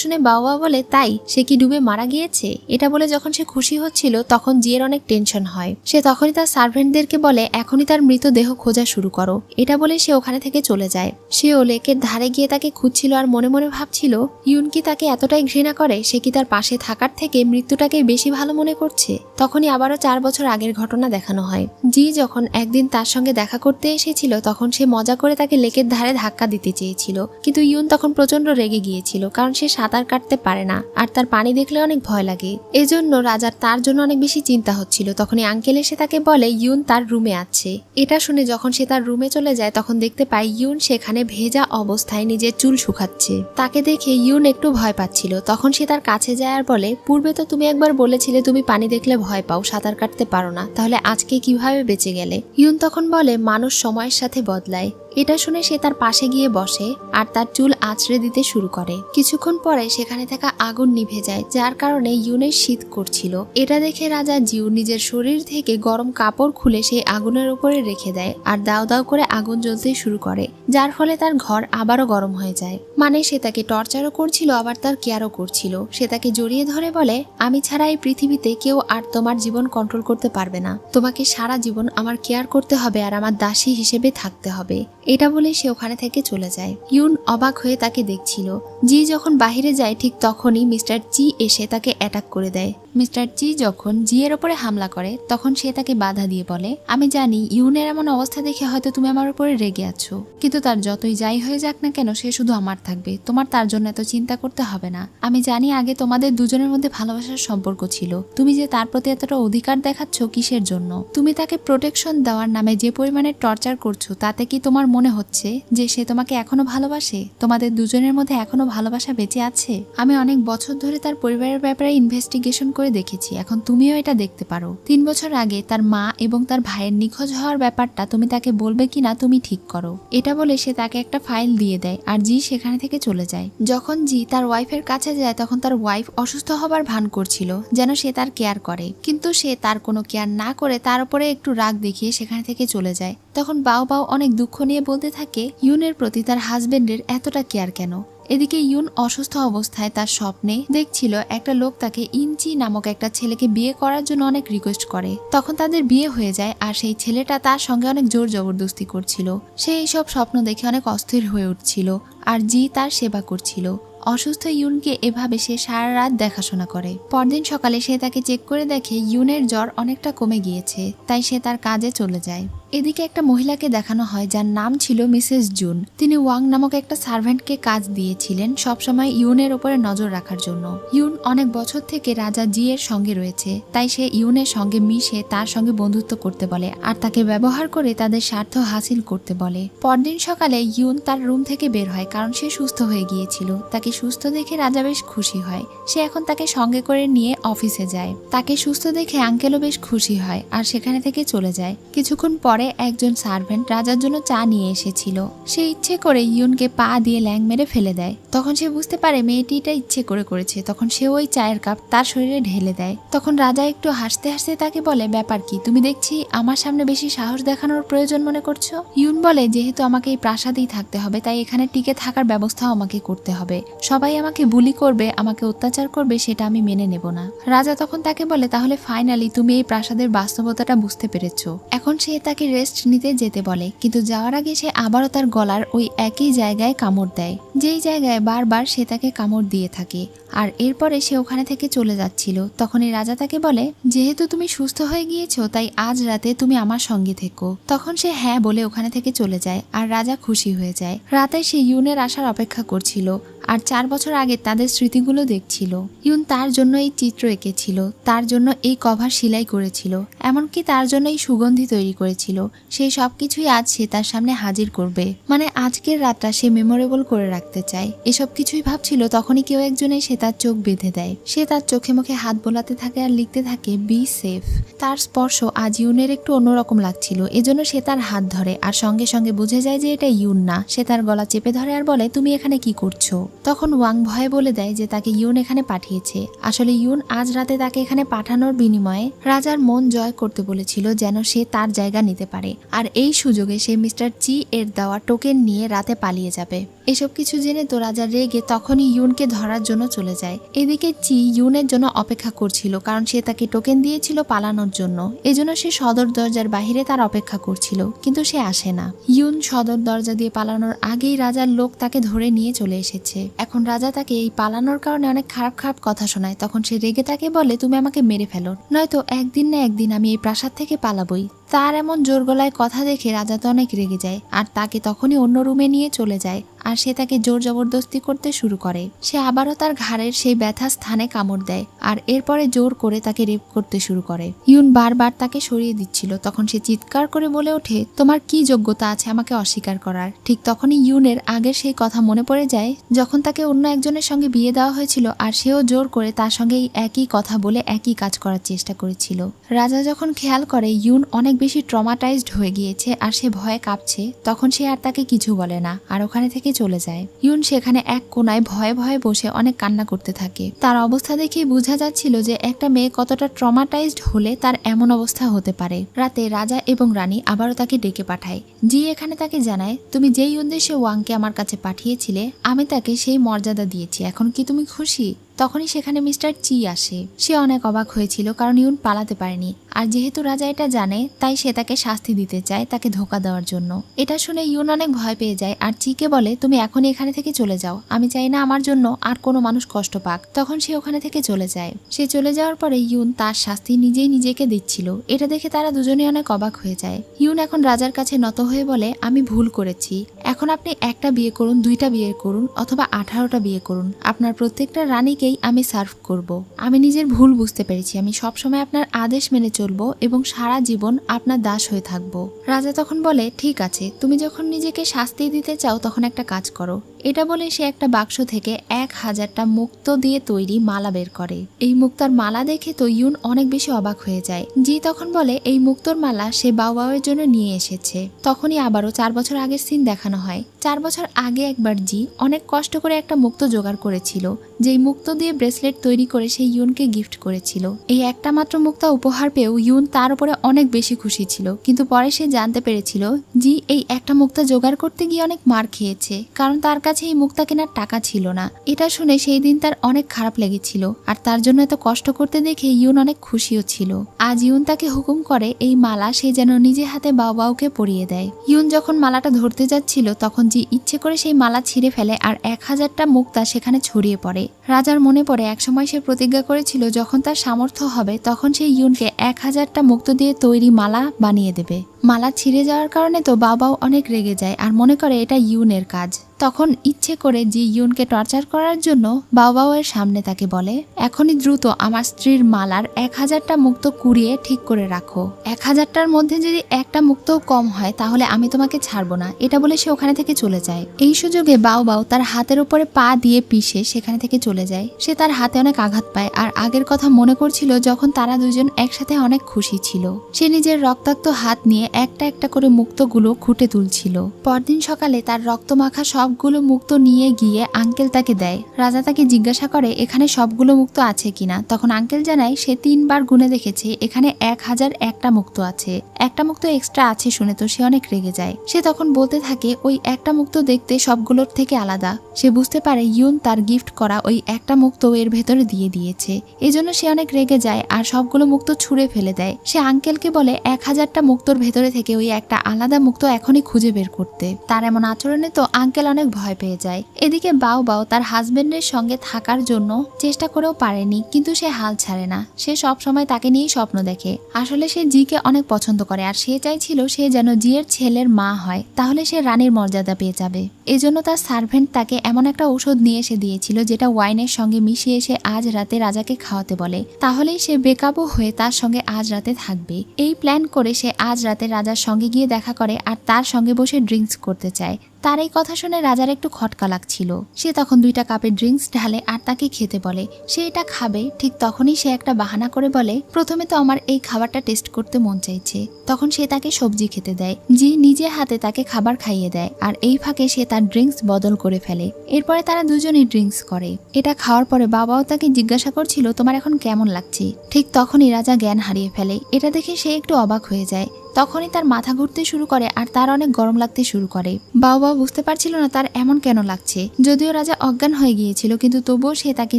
শুনে বাবা বলে তাই সে কি ডুবে মারা গিয়েছে। এটা বলে যখন সে খুশি হচ্ছিল তখন জিয়ের অনেক টেনশন হয়। সে তখনই তার সার্ভেন্টদেরকে বলে এখনই তার মৃতদেহ খোঁজা শুরু করো। এটা বলে সে ওখানে থেকে চলে যায়। সেও লেকের ধারে গিয়ে তাকে খুঁজছিল আর মনে মনে ভাবছিল ইউন কি তাকে এতটাই ঘৃণা করে, সে কি তার পাশে থাকার থেকে মৃত্যুটাকে বেশি ভালো মনে করছে। তখনই আবারও 4 বছর আগের ঘটনা দেখানো হয়। জি যখন একদিন তার সঙ্গে দেখা করতে এসেছিল তখন সে মজা করে তাকে লেকের ধারে ধাক্কা দিতে চেয়েছিল, কিন্তু ইউন তখন প্রচন্ড রেগে গিয়েছিল কারণ সে সাঁতার কাটতে পারে না আর তার পানি দেখলে অনেক ভয় লাগে। এজন্য রাজার তার জন্য অনেক বেশি চিন্তা হচ্ছিল। তখনই আঙ্কেল এসে তাকে বলে ইউন তার রুমে আছে। এটা শুনে যখন সে তার রুমে চলে যায় তখন দেখতে পায় ইউন সেখানে ভেজা অবস্থায় নিজের চুল শুকাচ্ছে। তাকে দেখে ইউন একটু ভয় পাচ্ছিল। তখন সে তার কাছে যায় আর বলে পূর্বে তো তুমি একবার বলেছিলে তুমি পানি দেখলে ভয় পাও, সাঁতার কাটতে পারো না, তাহলে আজকে কিভাবে বেঁচে গেলে। ইউন তখন বলে মানুষ সময়ের সাথে বদলায়। এটা শুনে সে তার পাশে গিয়ে বসে আর তার চুল আঁচড়ে দিতে শুরু করে। কিছুক্ষণ পরে সেখানে থাকা আগুন নিভে যায়, যার কারণে ইউনের শীত করছিল। এটা দেখে রাজা জিউ নিজের শরীর থেকে গরম কাপড় খুলে সেই আগুনের উপরে রেখে দেয় আর দাও দাও করে আগুন জ্বলতে শুরু করে, যার ফলে তার ঘর আবারও গরম হয়ে যায়। মানে সে তাকে টর্চারও করছিল আবার তার কেয়ারও করছিল। সে তাকে জড়িয়ে ধরে বলে আমি ছাড়া এই পৃথিবীতে কেউ আর তোমার জীবন কন্ট্রোল করতে পারবে না, তোমাকে সারা জীবন আমার কেয়ার করতে হবে আর আমার দাসী হিসেবে থাকতে হবে। এটা বলে সে ওখানে থেকে চলে যায়। ইউন অবাক হয়ে তাকে দেখছিল। জি যখন বাহিরে যায় ঠিক তখনই মিস্টার চি এসে তাকে অ্যাটাক করে দেয়। মিস্টার চি যখন জিয়ের ওপরে হামলা করে তখন সে তাকে বাধা দিয়ে বলে আমি জানি ইউনের এমন অবস্থা দেখে হয়তো তুমি আমার উপরে রেগে আছো, কিন্তু তার যতই যাই হয়ে যাক না কেন সে শুধু আমার থাকবে, তোমার তার জন্য এত চিন্তা করতে হবে না। আমি জানি আগে তোমাদের দুজনের মধ্যে ভালোবাসার সম্পর্ক ছিল, তুমি যে তার প্রতি এতটা অধিকার দেখাচ্ছ কিসের জন্য? তুমি তাকে প্রোটেকশন দেওয়ার নামে যে পরিমাণে টর্চার করছো তাতে কি তোমার মনে হচ্ছে যে সে তোমাকে এখনো ভালোবাসে? তোমাদের দুজনের মধ্যে এখনো ভালোবাসা বেঁচে আছে? আমি অনেক বছর ধরে তার পরিবারের ব্যাপারে ইনভেস্টিগেশন করে দেখেছি, এখন তুমিও এটা দেখতে পারো। 3 বছর আগে তার মা এবং তার ভাইয়ের নিখোঁজ হওয়ার ব্যাপারটা তুমি তাকে বলবে কিনা তুমি ঠিক করো। এটা বলে সে তাকে একটা ফাইল দিয়ে দেয় আর জি সেখানে থেকে চলে যায়। যখন জি তার ওয়াইফের কাছে যায় তখন তার ওয়াইফ অসুস্থ হবার ভান করছিল যেন সে তার কেয়ার করে, কিন্তু সে তার কোনো কেয়ার না করে তার উপরে একটু রাগ দেখিয়ে সেখানে থেকে চলে যায়। তখন বাও বাও অনেক দুঃখ নিয়ে বলতে থাকে ইউনের প্রতি তার হাজবেন্ডের এতটা কেয়ার কেন। এদিকে ইউন অসুস্থ অবস্থায় তার স্বপ্নে দেখছিল একটা লোক তাকে ইনচি নামক একটা ছেলেকে বিয়ে করার জন্য অনেক রিকোয়েস্ট করে। তখন তাদের বিয়ে হয়ে যায় আর সেই ছেলেটা তার সঙ্গে অনেক জোর জবরদস্তি করছিল। সে এইসব স্বপ্ন দেখে অনেক অস্থির হয়ে উঠছিল আর জি তার সেবা করছিল। অসুস্থ ইউনকে এভাবে সে সারা রাত দেখাশোনা করে। পরদিন সকালে সে তাকে চেক করে দেখে ইউনের জ্বর অনেকটা কমে গিয়েছে, তাই সে তার কাজে চলে যায়। এদিকে একটা মহিলাকে দেখানো হয় যার নাম ছিল মিসেস জুন। তিনি ওয়াং নামক একটা সার্ভেন্টকে কাজ দিয়েছিলেন সবসময় ইউনের উপরে নজর রাখার জন্য। ইউন অনেক বছর থেকে রাজা জি এর সঙ্গে রয়েছে, তাই সে ইউনের সঙ্গে মিশে তার সঙ্গে বন্ধুত্ব করতে বলে আর তাকে ব্যবহার করে তাদের স্বার্থ হাসিল করতে বলে। পরদিন সকালে ইউন তার রুম থেকে বের হয় কারণ সে সুস্থ হয়ে গিয়েছিল। তাকে সুস্থ দেখে রাজা বেশ খুশি হয়। সে এখন তাকে সঙ্গে করে নিয়ে অফিসে যায়। তাকে সুস্থ দেখে আঙ্কেলও বেশ খুশি হয় আর সেখানে থেকে চলে যায়। কিছুক্ষণ পরে একজন সার্ভেন্ট রাজার জন্য চা নিয়ে এসেছিল। সে ইচ্ছে করে ইউনকে পা দিয়ে ল্যাং মেরে ফেলে দেয়। তখন সে বুঝতে পারে মেয়েটি এটা ইচ্ছে করে করেছে। তখন সে ওই চায়ের কাপ তার শরীরে ঢেলে দেয়। তখন রাজা একটু হাসতে হাসতে তাকে বলে, ব্যাপার কি, তুমি দেখছি আমার সামনে বেশি সাহস দেখানোর প্রয়োজন মনে করছো? ইউন বলে, যেহেতু আমাকে এই প্রাসাদেই থাকতে হবে তাই এখানে টিকে থাকার ব্যবস্থাও আমাকে করতে হবে। সবাই আমাকে বুলি করবে, আমাকে অত্যাচার করবে, সেটা আমি মেনে নেব না। রাজা তখন তাকে বলে, তাহলে ফাইনালি তুমি এই প্রাসাদের বাস্তবতাটা বুঝতে পেরেছো। এখন সে তাকে রেস্ট নিতে যেতে বলে, কিন্তু যাওয়ার আগে সে আবারও তার গলার ওই একই জায়গায় কামড় দেয়, যেই জায়গায় বারবার সে তাকে কামড় দিয়ে থাকে। আর এরপরে সে ওখানে থেকে চলে যাচ্ছিল। তখনই রাজা তাকে বলে, যেহেতু তুমি সুস্থ হয়ে গিয়েছো তাই আজ রাতে তুমি আমার সঙ্গে থেকো। তখন সে হ্যাঁ বলে ওখানে থেকে চলে যায় আর রাজা খুশি হয়ে যায়। রাতে সে ইউনের আসার অপেক্ষা করছিল আর 4 বছর আগে তাদের স্মৃতিগুলো দেখছিল। ইউন তার জন্য এই চিত্র এঁকেছিল, তার জন্য এই কভার সেলাই করেছিল, এমনকি তার জন্য এই সুগন্ধি তৈরি করেছিল। সেই সবকিছুই আজ সে তার সামনে হাজির করবে, মানে আজকের রাতটা সে মেমোরেবল করে রাখতে চায়। এসব কিছুই ভাবছিল, তখনই কেউ একজন এসে তার চোখ বেঁধে দেয়। সে তার চোখে মুখে হাত বোলাতে থাকে আর লিখতে থাকে, বি সেফ। তার স্পর্শ আজ ইউনের একটু অন্যরকম লাগছিল, এজন্য সে তার হাত ধরে আর সঙ্গে সঙ্গে বুঝে যায় যে এটা ইউন না। সে তার গলা চেপে ধরে আর বলে, তুমি এখানে কি করছো? তখন ওয়াং ভয়ে বলে দেয় যে তাকে ইউন এখানে পাঠিয়েছে। আসলে ইউন আজ রাতে তাকে এখানে পাঠানোর বিনিময়ে রাজার মন জয় করতে বলেছিল, যেন সে তার জায়গা নিতে পারে। আর এই সুযোগে সে মিস্টার চি এর দেওয়া টোকেন নিয়ে রাতে পালিয়ে যাবে। এসব কিছু জেনে তো রাজা রেগে তখনই ইউনকে ধরার জন্য চলে যায়। এদিকে চি ইউনের জন্য অপেক্ষা করছিল, কারণ সে তাকে টোকেন দিয়েছিল পালানোর জন্য। এজন্য সে সদর দরজার বাহিরে তার অপেক্ষা করছিল, কিন্তু সে আসে না। ইউন সদর দরজা দিয়ে পালানোর আগেই রাজার লোক তাকে ধরে নিয়ে চলে এসেছে। এখন রাজা তাকে এই পালানোর কারণে অনেক খারাপ খারাপ কথা শোনায়। তখন সে রেগে তাকে বলে, তুমি আমাকে মেরে ফেলো, নয়তো একদিন না একদিন আমি এই প্রাসাদ থেকে পালাবই। তার এমন জোর গলায় কথা দেখে রাজা তো অনেক রেগে যায় আর তাকে তখনই অন্য রুমে নিয়ে চলে যায়। আর সে তাকে জোর জবরদস্তি করতে শুরু করে। সে আবারও তার ঘাড়ের সেই ব্যথা স্থানে কামড় দেয় আর এরপরে জোর করে তাকে রেপ করতে শুরু করে। ইউন বারবার তাকে সরিয়ে দিচ্ছিল। তখন সে চিৎকার করে বলে ওঠে, তোমার কি যোগ্যতা আছে আমাকে অস্বীকার করার? ঠিক তখনই ইউনের আগের সেই কথা মনে পড়ে যায়, যখন তাকে অন্য একজনের সঙ্গে বিয়ে দেওয়া হয়েছিল আর সেও জোর করে তার সঙ্গে এই একই কথা বলে একই কাজ করার চেষ্টা করেছিল। রাজা যখন খেয়াল করে ইউন অনেক বেশি ট্রমাটাইজড হয়ে গিয়েছে আর সে ভয়ে কাঁপছে, তখন সে আর তাকে কিছু বলে না আর ওখানে থেকে চলে যায়। ইউন সেখানে এক কোনায় ভয়ে ভয়ে বসে অনেক কান্না করতে থাকে। তার অবস্থা দেখে বোঝা যাচ্ছিল যে একটা মেয়ে কতটা ট্রমাটাইজড হলে তার এমন অবস্থা হতে পারে। রাতে রাজা এবং রানী আবারও তাকে ডেকে পাঠায়। জি এখানে তাকে জানায়, তুমি যেই উদ্দেশ্যে ওয়াংকে আমার কাছে পাঠিয়েছিলে আমি তাকে সেই মর্যাদা দিয়েছি, এখন কি তুমি খুশি? তখনই সেখানে মিস্টার চি আসে। সে অনেক অবাক হয়েছিল, কারণ ইউন পালাতে পারেনি। আর যেহেতু রাজা এটা জানে তাই সে তাকে শাস্তি দিতে চায়, তাকে ধোঁকা দেওয়ার জন্য। এটা শুনে ইউন অনেক ভয় পেয়ে যায় আর চিকে বলে, তুমি এখনই এখানে থেকে চলে যাও, আমি চাই না আমার জন্য আর কোনো মানুষ কষ্ট পাক। তখন সে ওখানে থেকে চলে যায়। সে চলে যাওয়ার পরে ইউন তার শাস্তি নিজেই নিজেকে দিচ্ছিল। এটা দেখে তারা দুজনে অনেক অবাক হয়ে যায়। ইউন এখন রাজার কাছে নত হয়ে বলে, আমি ভুল করেছি, এখন আপনি একটা বিয়ে করুন, 2টা বিয়ে করুন, অথবা 18টা বিয়ে করুন, আপনার প্রত্যেকটা রানীকে আমি সার্ভ করব। আমি নিজের ভুল বুঝতে পেরেছি, আমি সবসময় আপনার আদেশ মেনে চলবো এবং সারা জীবন আপনার দাস হয়ে থাকবো। রাজা তখন বলে, ঠিক আছে, তুমি যখন নিজেকে শাস্তি দিতে চাও তখন একটা কাজ করো। এটা বলে সে একটা বাক্স থেকে 1000টা মুক্তো দিয়ে তৈরি মালা বের করে। এই মুক্তার মালা দেখে তো ইউন অনেক বেশি অবাক হয়ে যায়। জি তখন বলে, এই মুক্তোর মালা সে বাউবাউয়ের জন্য নিয়ে এসেছে। তখনই আবারও 4 বছর আগের সিন দেখানো হয়। 4 বছর আগে একবার জি অনেক কষ্ট করে একটা মুক্তো জোগাড় করেছিল, যেই মুক্তো দিয়ে ব্রেসলেট তৈরি করে সে ইউনকে গিফট করেছিল। এই একটা মাত্র মুক্তা উপহার পেয়েও ইউন তার উপরে অনেক বেশি খুশি ছিল, কিন্তু পরে সে জানতে পেরেছিল জি এই একটা মুক্তা জোগাড় করতে গিয়ে অনেক মার খেয়েছে, কারণ তার কাছে এই মুক্তা কেনার টাকা ছিল না। এটা শুনে সেই দিন তার অনেক খারাপ লেগেছিল আর তার জন্য এত কষ্ট করতে দেখে ইউন অনেক খুশিও ছিল। আজ ইউন তাকে হুকুম করে এই মালা সে যেন নিজে হাতে বাউবাউকে পরিয়ে দেয়। ইউন যখন মালাটা ধরতে যাচ্ছিল তখন জি ইচ্ছে করে সেই মালা ছিঁড়ে ফেলে আর 1000টা মুক্তা সেখানে ছড়িয়ে পড়ে। রাজার মনে পড়ে একসময় সে প্রতিজ্ঞা করেছিল যখন তার সামর্থ্য হবে তখন সে ইউনকে 1000টা মুক্তো দিয়ে তৈরি মালা বানিয়ে দেবে। মালা ছিঁড়ে যাওয়ার কারণে তো বাবাও অনেক রেগে যায় আর মনে করে এটা ইউনের কাজ। তখন ইচ্ছে করে জি ইউনকে টর্চার করার জন্য বাও এর সামনে তাকে বলে, এখনই দ্রুত আমার স্ত্রীর মালার 1000টা মুক্ত কুড়িয়ে ঠিক করে রাখো। 1000টার মধ্যে যদি একটা মুক্তও কম হয় তাহলে আমি তোমাকে ছাড়বো না। এটা বলে সে ওখানে থেকে চলে যায়। এই সুযোগে বাও তার হাতের উপরে পা দিয়ে পিষে সেখানে থেকে চলে যায়। সে তার হাতে অনেক আঘাত পায় আর আগের কথা মনে করছিল যখন তারা দুজন একসাথে অনেক খুশি ছিল। সে নিজের রক্তাক্ত হাত নিয়ে একটা একটা করে মুক্তগুলো খুঁটে তুলছিল। পরদিন সকালে তার রক্তমাখা সবগুলো মুক্ত নিয়ে গিয়ে আঙ্কেল তাকে দেয়। রাজা তাকে জিজ্ঞাসা করে এখানে সবগুলো মুক্ত আছে কিনা। তখন আঙ্কেল জানায় সে 3 বার গুনে দেখেছে এখানে 1001টা মুক্ত আছে। একটা মুক্ত এক্সট্রা আছে শুনে তো সে অনেক রেগে যায়। সে তখন বলতে থাকে ওই একটা মুক্ত দেখতে সবগুলোর থেকে আলাদা। সে বুঝতে পারে ইউন তার গিফট করা ওই একটা মুক্ত এর ভেতরে দিয়ে দিয়েছে। এজন্য সে অনেক রেগে যায় আর সবগুলো মুক্ত ছুঁড়ে ফেলে দেয়। সে আঙ্কেলকে বলে 1000টা মুক্তর ভেতরে থেকে ওই একটা আলাদা মুক্ত এখনই খুঁজে বের করতে। তার এমন আচরণে তো আঙ্কেল অনেক ভয় পেয়ে যায়। এদিকে বাও তার হাজবেন্ডের সঙ্গে থাকার জন্য চেষ্টা করেও পারেনি, কিন্তু সে হাল ছাড়ে না। সে সব সময় তাকে নিয়েই স্বপ্ন দেখে। আসলে সে জিকে অনেক পছন্দ করে আর সে চাইছিল সে যেন জিয়ের ছেলের মা হয়, তাহলে সে রানীর মর্যাদা পেয়ে যাবে। এজন্য তার সার্ভেন্ট তাকে এমন একটা ঔষধ নিয়ে এসে দিয়েছিল যেটা ওয়াইনের সঙ্গে মিশিয়ে সে আজ রাতে রাজাকে খাওয়াতে বলে, তাহলেই সে বেকাবু হয়ে তার সঙ্গে আজ রাতে থাকবে। এই প্ল্যান করে সে আজ রাতে রাজার সঙ্গে গিয়ে দেখা করে আর তার সঙ্গে বসে ড্রিঙ্কস করতে চায়। তার এই কথা শুনে রাজার একটু খটকা লাগছিল। সে তখন 2টা কাপে ড্রিঙ্কস ঢালে আর তাকে খেতে বলে। সে এটা খাবে, ঠিক তখনই সে একটা বাহানা করে বলে প্রথমে তো আমার এই খাবারটা টেস্ট করতে মন চাইছে। তখন সে তাকে সবজি খেতে দেয়। জি নিজে হাতে তাকে খাবার খাইয়ে দেয় আর এই ফাঁকে সে তার ড্রিঙ্কস বদল করে ফেলে। এরপরে তারা দুজনেই ড্রিঙ্কস করে। এটা খাওয়ার পরে বাবাও তাকে জিজ্ঞাসা করছিল তোমার এখন কেমন লাগছে। ঠিক তখনই রাজা জ্ঞান হারিয়ে ফেলে। এটা দেখে সে একটু অবাক হয়ে যায়। তখনই তার মাথা ঘুরতে শুরু করে আর তার অনেক গরম লাগতে শুরু করে। বাবা বুঝতে পারছিল না তার এমন কেন লাগছে। যদিও রাজা অজ্ঞান হয়ে গিয়েছিল কিন্তু তবুও সে তাকে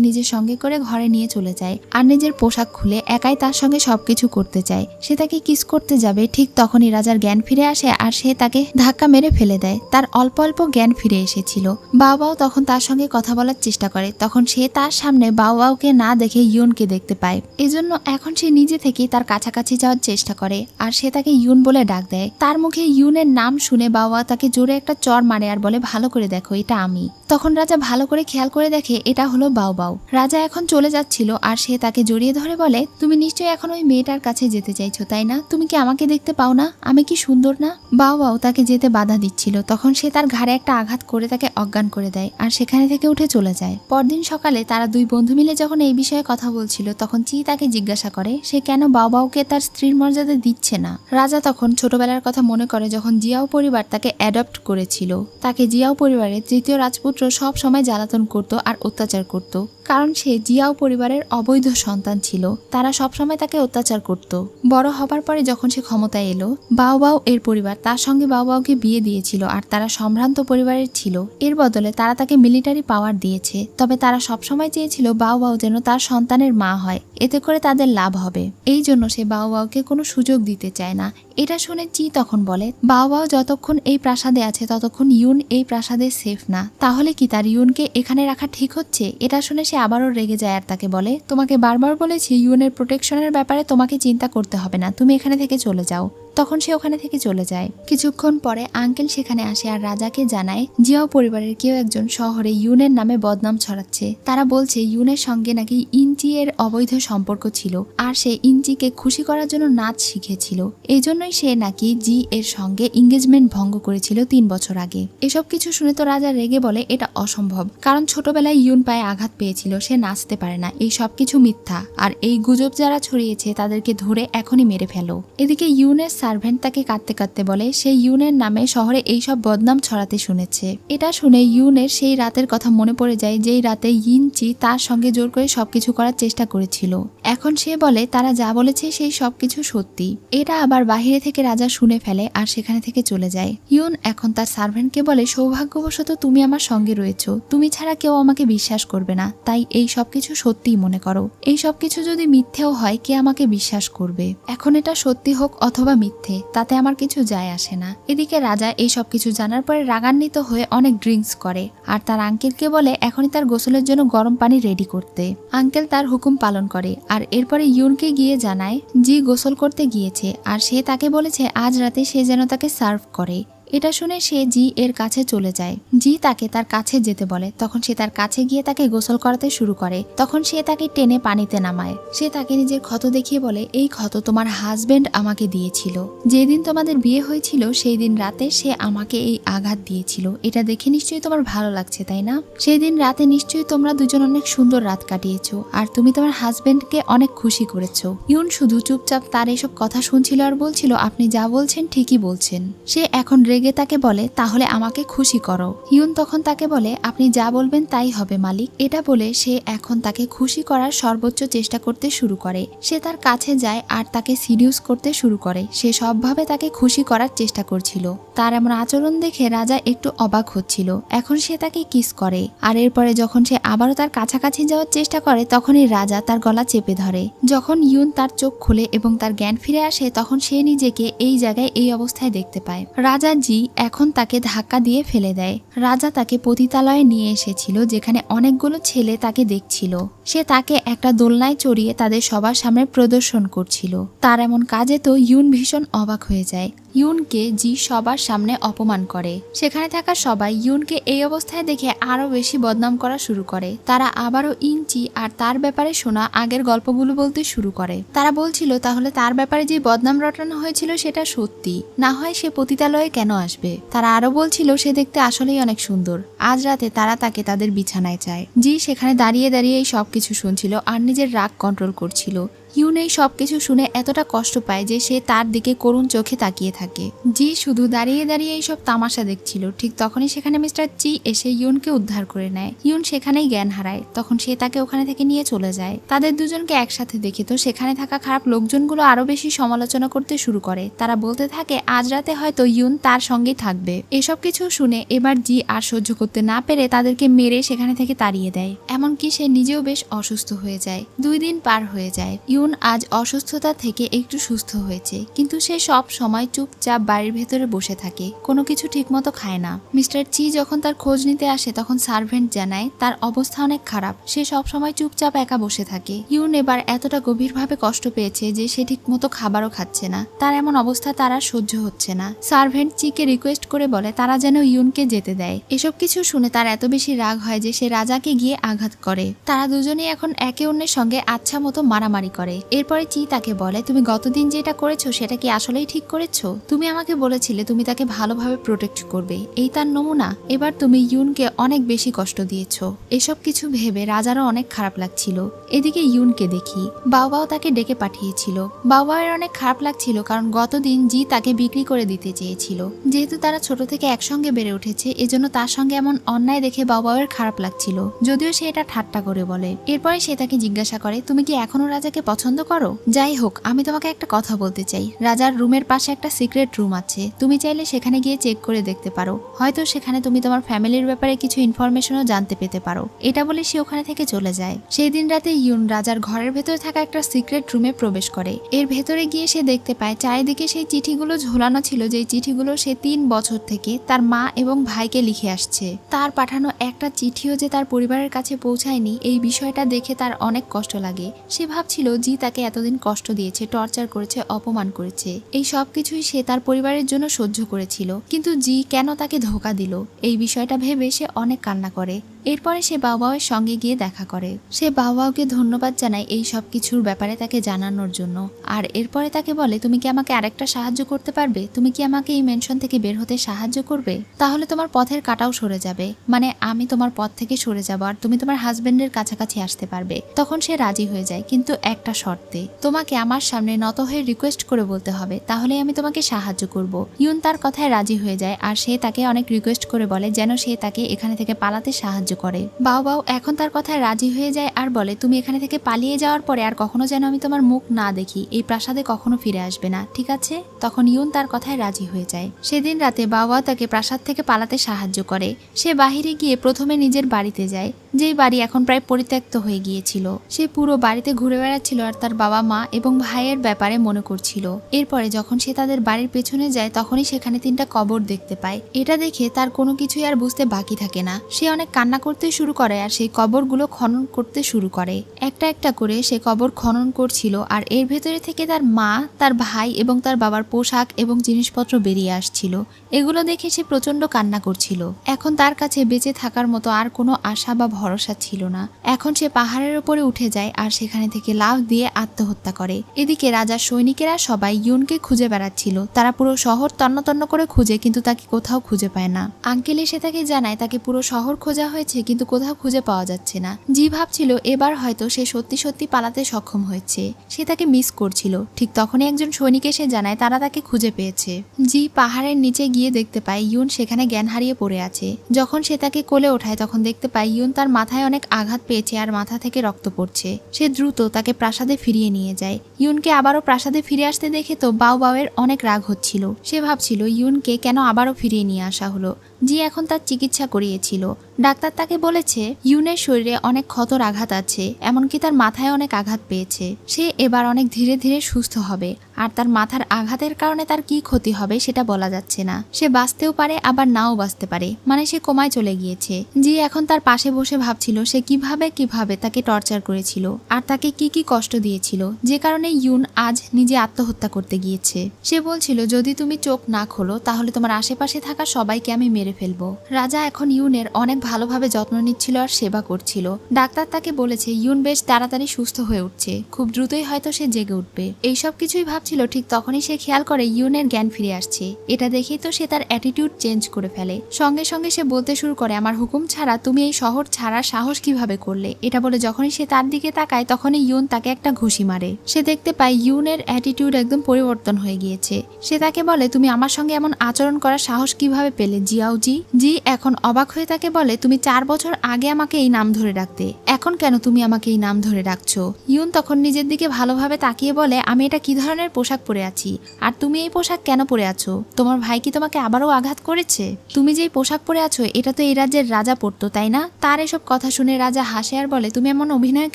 নিজের সঙ্গে করে ঘরে নিয়ে চলে যায় আর নিজের পোশাক খুলে একাই তার সঙ্গে সবকিছু করতে চায়। সে তাকে কিস করতে যাবে, ঠিক তখনই রাজার জ্ঞান ফিরে আসে আর সে তাকে ধাক্কা মেরে ফেলে দেয়। তার অল্প অল্প জ্ঞান ফিরে এসেছিল। বাবাও তখন তার সঙ্গে কথা বলার চেষ্টা করে। তখন সে তার সামনে বাওকে না দেখে ইউনকে দেখতে পায়। এজন্য এখন সে নিজে থেকেই তার কাছাকাছি যাওয়ার চেষ্টা করে আর সে তাকে ইউন বলে ডাক দেয়। তার মুখে ইউনের নাম শুনে বাবা তাকে জোরে একটা চর মারে আর বলে ভালো করে দেখো এটা আমি। তখন রাজা ভালো করে খেয়াল করে দেখে এটা হলো বাও। রাজা এখন চলে যাচ্ছিল আর সে তাকে জড়িয়ে ধরে বলে তুমি নিশ্চয়ই এখন ওই মেয়েটার কাছে যেতে চাইছো তাই না? তুমি কি আমাকে দেখতে পাও না? আমি কি সুন্দর না? বাও তাকে যেতে বাধা দিচ্ছিল। তখন সে তার ঘাড়ে একটা আঘাত করে তাকে অজ্ঞান করে দেয় আর সেখানে থেকে উঠে চলে যায়। পরদিন সকালে তারা 2 বন্ধু মিলে যখন এই বিষয়ে কথা বলছিল তখন চি তাকে জিজ্ঞাসা করে সে কেন বাওকে তার স্ত্রীর মর্যাদা দিচ্ছে না। রাজা তখন ছোটবেলার কথা মনে করে যখন জিয়াও পরিবার তাকে অ্যাডপ্ট করেছিল। তাকে জিয়াও পরিবারের 3য় রাজপুত্র সব সময় জ্বালাতন করত আর অত্যাচার করত, কারণ সে জিয়াও পরিবারের অবৈধ সন্তান ছিল। তারা সবসময় তাকে অত্যাচার করত। বড় হবার পরে যখন সে ক্ষমতায় এলো বাও এর পরিবার তার সঙ্গে বাওকে বিয়ে দিয়েছিল আর তারা সম্ভ্রান্ত পরিবারের ছিল। এর বদলে তারা তাকে মিলিটারি পাওয়ার দিয়েছে। তবে তারা সবসময় চেয়েছিল বাও যেন তার সন্তানের মা হয়, এতে করে তাদের লাভ হবে। এই জন্য সে বাওকে কোনো সুযোগ দিতে চায় না। এটা শুনে চি তখন বলে বাও যতক্ষণ এই প্রাসাদে আছে ততক্ষণ ইউন এই প্রাসাদে সেফ না। তাহলে কি তার ইউনকে এখানে রাখা ঠিক হচ্ছে? এটা শুনে সে আবারও রেগে যায় আর তাকে বলে তোমাকে বারবার বলেছি ইউনের প্রোটেকশনের ব্যাপারে তোমাকে চিন্তা করতে হবে না, তুমি এখানে থেকে চলে যাও। তখন সে ওখানে থেকে চলে যায়। কিছুক্ষণ পরে আঙ্কেল সেখানে আসে আর রাজাকে জানায় জিয়াও পরিবারের কেউ একজন শহরে ইউনের নামে বদনাম ছড়াচ্ছে। তারা বলছে ইউনের সঙ্গে নাকি ইঞ্চি এর অবৈধ সম্পর্ক ছিল আর সে ইঞ্চিকে খুশি করার জন্য নাচ শিখেছিল। এই জন্যই সে নাকি জি এর সঙ্গে এঙ্গেজমেন্ট ভঙ্গ করেছিল 3 বছর আগে। এসব কিছু শুনে তো রাজা রেগে বলে এটা অসম্ভব, কারণ ছোটবেলায় ইউন পায়ে আঘাত পেয়েছিল, সে নাচতে পারে না। এই সব কিছু মিথ্যা আর এই গুজব যারা ছড়িয়েছে তাদেরকে ধরে এখনই মেরে ফেলো। এদিকে ইউনের সার্ভেন্ট তাকে কাঁদতে কাঁদতে বলে সে ইউনের নামে শহরে এইসব বদনাম ছড়াতে শুনেছে। এটা শুনে ইউনের সেই রাতের কথা মনে পড়ে যায় যেই রাতে ইঞ্চি তার সঙ্গে জোর করে সবকিছু করার চেষ্টা করেছিল। এখন সে বলে তারা যা বলেছে সেই সবকিছু সত্যি। এটা আবার বাহিরে থেকে রাজা শুনে ফেলে আর সেখানে থেকে চলে যায়। ইউন এখন তার সার্ভেন্টকে বলে সৌভাগ্যবশত তুমি আমার সঙ্গে রয়েছো, তুমি ছাড়া কেউ আমাকে বিশ্বাস করবে না, তাই এই সবকিছু সত্যিই মনে করো। এই সবকিছু যদি মিথ্যেও হয় কে আমাকে বিশ্বাস করবে? এখন এটা সত্যি হোক অথবা মিথ্যে তাতে আমার কিছু যায় আসে না। এদিকে রাজা এই সব কিছু জানার পরে রাগান্বিত হয়ে অনেক ড্রিঙ্কস করে আর তার আঙ্কেলকে বলে এখনই তার গোসলের জন্য গরম পানি রেডি করতে। আঙ্কেল তার হুকুম পালন করে আর এরপরে ইউনকে গিয়ে জানায় জি গোসল করতে গিয়েছে আর সে তাকে বলেছে আজ রাতে সে যেন তাকে সার্ভ করে। এটা শুনে সে জি এর কাছে চলে যায়। জি তাকে তার কাছে যেতে বলে। তখন সে তার কাছে গিয়ে তাকে গোসল করাতে শুরু করে। তখন সে তাকে টেনে পানিতে নামায়। সে তাকে নিজের ক্ষত দেখিয়ে বলে, এই ক্ষত তোমার হাজবেন্ড আমাকে দিয়েছিল। যেদিন তোমাদের বিয়ে হয়েছিল সেই দিন রাতে সে আমাকে এই আঘাত দিয়েছিল। এটা দেখে নিশ্চয়ই তোমার ভালো লাগছে, তাই না? সেই দিন রাতে নিশ্চয়ই তোমরা দুজন অনেক সুন্দর রাত কাটিয়েছো আর তুমি তোমার হাজবেন্ডকে অনেক খুশি করেছো। ইউন শুধু চুপচাপ তার এসব কথা শুনছিল আর বলছিল, আপনি যা বলছেন ঠিকই বলছেন। সে এখন রেগে তাকে বলে, তাহলে আমাকে খুশি করো। ইউন তখন তাকে বলে, আপনি যা বলবেন তাই হবে মালিক। এটা বলে সে এখন তাকে খুশি করার সর্বোচ্চ চেষ্টা করতে শুরু করে। সে তার কাছে যায় আর তাকে সিডিউস করতে শুরু করে। সে সবভাবে তাকে খুশি করার চেষ্টা করছিল। তার এমন আচরণ দেখে রাজা একটু অবাক হচ্ছিল। এখন সে তাকে কিস করে আর এরপরে যখন সে আবারও তার কাছাকাছি যাওয়ার চেষ্টা করে তখনই রাজা তার গলা চেপে ধরে। যখন ইউন তার চোখ খুলে এবং তার জ্ঞান ফিরে আসে তখন সে নিজেকে এই জায়গায় এই অবস্থায় দেখতে পায়। রাজা জি এখন তাকে ধাক্কা দিয়ে ফেলে দেয়। রাজা তাকে পতিতালয়ে নিয়ে এসেছিল যেখানে অনেকগুলো ছেলে তাকে দেখছিল। সে তাকে একটা দোলনায় চড়িয়ে তাদের সবার সামনে প্রদর্শন করছিল। তার এমন কাজে তো ইউন ভীষণ অবাক হয়ে যায়। ইউনকে জি সবার সামনে অপমান করে। সেখানে থাকা সবাই ইউনকে এই অবস্থায় দেখে আরো বেশি বদনাম করা শুরু করে। তারা আবারও ইঞ্চি আর তার ব্যাপারে শোনা আগের গল্পগুলো বলতে শুরু করে। তারা বলছিল তাহলে তার ব্যাপারে যে বদনাম রটানো হয়েছিল সেটা সত্যি, না হয় সে পতিতালয়ে কেন আসবে। তারা আরো বলছিল সে দেখতে আসলেই অনেক সুন্দর। আজ রাতে তারা তাকে তাদের বিছানায় চায়। জি সেখানে দাঁড়িয়ে দাঁড়িয়ে এই সবকিছু শুনছিল আর নিজের রাগ কন্ট্রোল করছিল। ইউন এই সবকিছু শুনে এতটা কষ্ট পায় যে সে তার দিকে করুণ চোখে তাকিয়ে থাকে। জি শুধু দাঁড়িয়ে দাঁড়িয়ে এইসব তামাশা দেখছিল। ঠিক তখনই সেখানে মিস্টার চি এসে ইউনকে উদ্ধার করে নেয়। ইউন সেখানেই জ্ঞান হারায়। তখন সে তাকে ওখানে থেকে নিয়ে চলে যায়। তাদের দুজনকে একসাথে দেখে তো সেখানে থাকা খারাপ লোকজনগুলো আরো বেশি সমালোচনা করতে শুরু করে। তারা বলতে থাকে আজ রাতে হয়তো ইউন তার সঙ্গেই থাকবে। এসব কিছু শুনে এবার জি আর সহ্য করতে না পেরে তাদেরকে মেরে সেখানে থেকে তাড়িয়ে দেয়। এমনকি সে নিজেও বেশ অসুস্থ হয়ে যায়। 2 দিন পার হয়ে যায়। ইউন আজ অসুস্থতা থেকে একটু সুস্থ হয়েছে, কিন্তু সে সব সময় চুপচাপ বাড়ির ভেতরে বসে থাকে, কোনো কিছু ঠিকমতো খায় না। মিস্টার চি যখন তার খোঁজ নিতে আসে তখন সার্ভেন্ট জানায় তার অবস্থা অনেক খারাপ। সে সব সময় চুপচাপ একা বসে থাকে। ইউন এবার এতটা গভীরভাবে কষ্ট পেয়েছে যে সে ঠিকমতো খাবারও খাচ্ছে না। তার এমন অবস্থা তার আর সহ্য হচ্ছে না। সার্ভেন্ট চিকে রিকোয়েস্ট করে বলে তারা যেন ইউনকে যেতে দেয়। এসব কিছু শুনে তার এত বেশি রাগ হয় যে সে রাজাকে গিয়ে আঘাত করে। তারা দুজনেই এখন একে অন্যের সঙ্গে আচ্ছা মতো মারামারি করে। এরপরে চি তাকে বলে তুমি গতদিন যেটা করেছো সেটা কি আসলেই ঠিক করেছো? তুমি আমাকে বলেছিলে তুমি তাকে ভালোভাবে প্রোটেক্ট করবে, এই তার নমুনা। এবার তুমি ইউনকে অনেক বেশি কষ্ট দিয়েছো। এসব কিছু ভেবে রাজারও অনেক খারাপ লাগছিল। এদিকে ইউনকে দেখি বাবাও তাকে ডেকে পাঠিয়েছিল। বাবার অনেক খারাপ লাগছিল কারণ গতদিন জি তাকে বিক্রি করে দিতে চেয়েছিল। যেহেতু তারা ছোট থেকে একসঙ্গে বেড়ে উঠেছে এজন্য তার সঙ্গে এমন অন্যায় দেখে বাবার খারাপ লাগছিল, যদিও সে এটা ঠাট্টা করে বলে। এরপরে সে তাকে জিজ্ঞাসা করে তুমি কি এখনো রাজাকে পছন্দ করো? যাই হোক আমি তোমাকে একটা কথা বলতে চাই। রাজার রুমের পাশে একটা সিক্রেট রুম আছে, তুমি চাইলে সেখানে গিয়ে চেক করে দেখতে পারো। হয়তো সেখানে তুমি তোমার ফ্যামিলির ব্যাপারে কিছু ইনফরমেশনও জানতে পেতে পারো। এটা বলে সে ওখানে থেকে চলে যায়। সেই দিন রাতে ইউন রাজার ঘরের ভেতরে থাকা একটা সিক্রেট রুমে প্রবেশ করে। এর ভেতরে গিয়ে সে দেখতে পায় চারিদিকে সেই চিঠিগুলো ঝোলানো ছিল, যেই চিঠিগুলো সে 3 বছর থেকে তার মা এবং ভাইকে লিখে আসছে। তার পাঠানো একটা চিঠিও যে তার পরিবারের কাছে পৌঁছায়নি, এই বিষয়টা দেখে তার অনেক কষ্ট লাগে। সে ভাবছিল জি তাকে এতদিন কষ্ট দিয়েছে, টর্চার করেছে, অপমান করেছে। এই সব কিছুই সে তার পরিবারের জন্য সহ্য করেছিল, কিন্তু জি কেন তাকে ধোঁকা দিল এই বিষয়টা ভেবে সে অনেক কান্না করে। এরপরে সে বাবাওয়ের সঙ্গে গিয়ে দেখা করে। সে বাবাওকে ধন্যবাদ জানায় এই সব কিছুর ব্যাপারে তাকে জানানোর জন্য। আর এরপরে তাকে বলে তুমি কি আমাকে আরেকটা সাহায্য করতে পারবে? তুমি কি আমাকে এই মেনশন থেকে বের হতে সাহায্য করবে? তাহলে তোমার পথের কাটাও সরে যাবে, মানে আমি তোমার পথ থেকে সরে যাব আর তুমি তোমার হাজবেন্ডের কাছাকাছি আসতে পারবে। তখন সে রাজি হয়ে যায়, কিন্তু একটা শর্তে, তোমাকে আমার সামনে নত হয়ে রিকোয়েস্ট করে বলতে হবে, তাহলে আমি তোমাকে সাহায্য করব। ইউন তার কথায় রাজি হয়ে যায় আর সে তাকে অনেক রিকোয়েস্ট করে বলে যেন সে তাকে এখানে থেকে পালাতে সাহায্য করে। বাও এখন তার কথায় রাজি হয়ে যায় আর বলে তুমি এখানে থেকে পালিয়ে যাওয়ার পরে আর কখনো যেন আমি তোমার মুখ না দেখি, এই প্রাসাদে কখনো ফিরে আসবে না, ঠিক আছে? তখন ইউন তার কথায় রাজি হয়ে যায়। সেদিন রাতে বাবা তাকে প্রাসাদ থেকে পালাতে সাহায্য করে। সে বাহিরে গিয়ে প্রথমে নিজের বাড়িতে যায়। যেই বাড়ি এখন প্রায় পরিত্যক্ত হয়ে গিয়েছিল। সে পুরো বাড়িতে ঘুরে বেড়াচ্ছিল আর তার বাবা মা এবং ভাইয়ের ব্যাপারে মনে করছিল। এরপরে যখন সে তাদের বাড়ির পেছনে যায় তখনই সেখানে 3টা কবর দেখতে পায়। এটা দেখে তার কোনো কিছুই আর বুঝতে বাকি থাকে না। সে অনেক কান্না করতে শুরু করে আর সেই কবরগুলো খনন করতে শুরু করে। একটা একটা করে সে কবর খনন করছিল আর এর ভেতরে থেকে তার মা, তার ভাই এবং তার বাবার পোশাক এবং জিনিসপত্র বেরিয়ে আসছিল। এগুলো দেখে সে প্রচন্ড কান্না করছিল। এখন তার কাছে বেঁচে থাকার মতো আর কোনো আশা বা ভরসা ছিল না। এখন সে পাহাড়ের উপরে উঠে যায় আর সেখানে থেকে লাফ দিয়ে আত্মহত্যা করে। এদিকে রাজার সৈনিকেরা সবাই ইউনকে খুঁজে বেড়াচ্ছিল। তারা পুরো শহর তন্ন তন্ন করে খুঁজে কিন্তু তাকে কোথাও খুঁজে পায় না। আঙ্কেল এসে তাকে জানায় তাকে পুরো শহর খোঁজা হয়েছে কিন্তু কোথাও খুঁজে পাওয়া যাচ্ছে না। জি ভাবছিল এবার হয়তো সে সত্যি সত্যি পালাতে সক্ষম হয়েছে। সে তাকে মিস করছিল। ঠিক তখনই একজন সৈনিক এসে জানায় তারা তাকে খুঁজে পেয়েছে। জি পাহাড়ের নিচে গিয়ে দেখতে পায় ইউন সেখানে জ্ঞান হারিয়ে পড়ে আছে। যখন সে তাকে কোলে ওঠায় তখন দেখতে পায় ইউন তার মাথায় অনেক আঘাত পেয়েছে আর মাথা থেকে রক্ত পড়ছে। সে দ্রুত তাকে প্রাসাদে ফিরিয়ে নিয়ে যায়। ইউনকে আবারও প্রাসাদে ফিরে আসতে দেখে তো বাওয়ের অনেক রাগ হচ্ছিল। সে ভাবছিল ইউনকে কেন আবারও ফিরিয়ে নিয়ে আসা হলো। জি এখন তার চিকিৎসা করিয়েছিল। ডাক্তার তাকে বলেছে ইউনের শরীরে অনেক ক্ষতর আঘাত আছে, এমনকি তার মাথায় অনেক আঘাত পেয়েছে। সে এবার অনেক ধীরে ধীরে সুস্থ হবে আর তার মাথার আঘাতের কারণে তার কি ক্ষতি হবে সেটা বলা যাচ্ছে না। সে বাঁচতেও পারে আবার নাও বাঁচতে পারে, মানে সে কোমায় চলে গিয়েছে। জি এখন তার পাশে বসে ভাবছিল সে কিভাবে তাকে টর্চার করেছিল আর তাকে কি কষ্ট দিয়েছিল, যে কারণে ইউন আজ নিজে আত্মহত্যা করতে গিয়েছে। সে বলছিল যদি তুমি চোখ না খোলো তাহলে তোমার আশেপাশে থাকা সবাইকে আমি মেরে ফেলবো। রাজা এখন ইউনের অনেক ভালোভাবে যত্ন নিচ্ছিল আর সেবা করছিল। ডাক্তার তাকে বলেছে ইউন বেশ তাড়াতাড়ি সুস্থ হয়ে উঠছে, খুব দ্রুতই হয়তো সে জেগে উঠবে। এইসব কিছুই ভাবছিল ঠিক তখনই সে খেয়াল করে ইউনের জ্ঞান ফিরে আসছে। এটা দেখেই তো সে তার অ্যাটিটিউড চেঞ্জ করে ফেলে। সঙ্গে সঙ্গে সে বলতে শুরু করে আমার হুকুম ছাড়া তুমি এই শহর ছাড়ার সাহস কিভাবে করলে। এটা বলে যখনই সে তার দিকে তাকায় তখনই ইউন তাকে একটা ঘুষি মারে। সে দেখতে পায় ইউনের অ্যাটিটিউড একদম পরিবর্তন হয়ে গিয়েছে। সে তাকে বলে তুমি আমার সঙ্গে এমন আচরণ করার সাহস কিভাবে পেলে জিয়াওজি। জি এখন অবাক হয়ে তাকে বলে তুমি 4 বছর আগে আমাকে এই নাম ধরে ডাকতে, এখন কেন তুমি আমাকে এই নাম ধরে ডাকছো। ইউন তখন নিজের দিকে ভালোভাবে তাকিয়ে বলে আমি এটা কি ধরনের পোশাক পরে আছি আর তুমি এই পোশাক কেন পরে আছো। তোমার ভাই কি তোমাকে আবারও আঘাত করেছে। তুমি যেই পোশাক পরে আছো এটা তো এই রাজ্যের রাজা পরতো তাই না। তার এসব কথা শুনে রাজা হাসে আর বলে তুমি এমন অভিনয়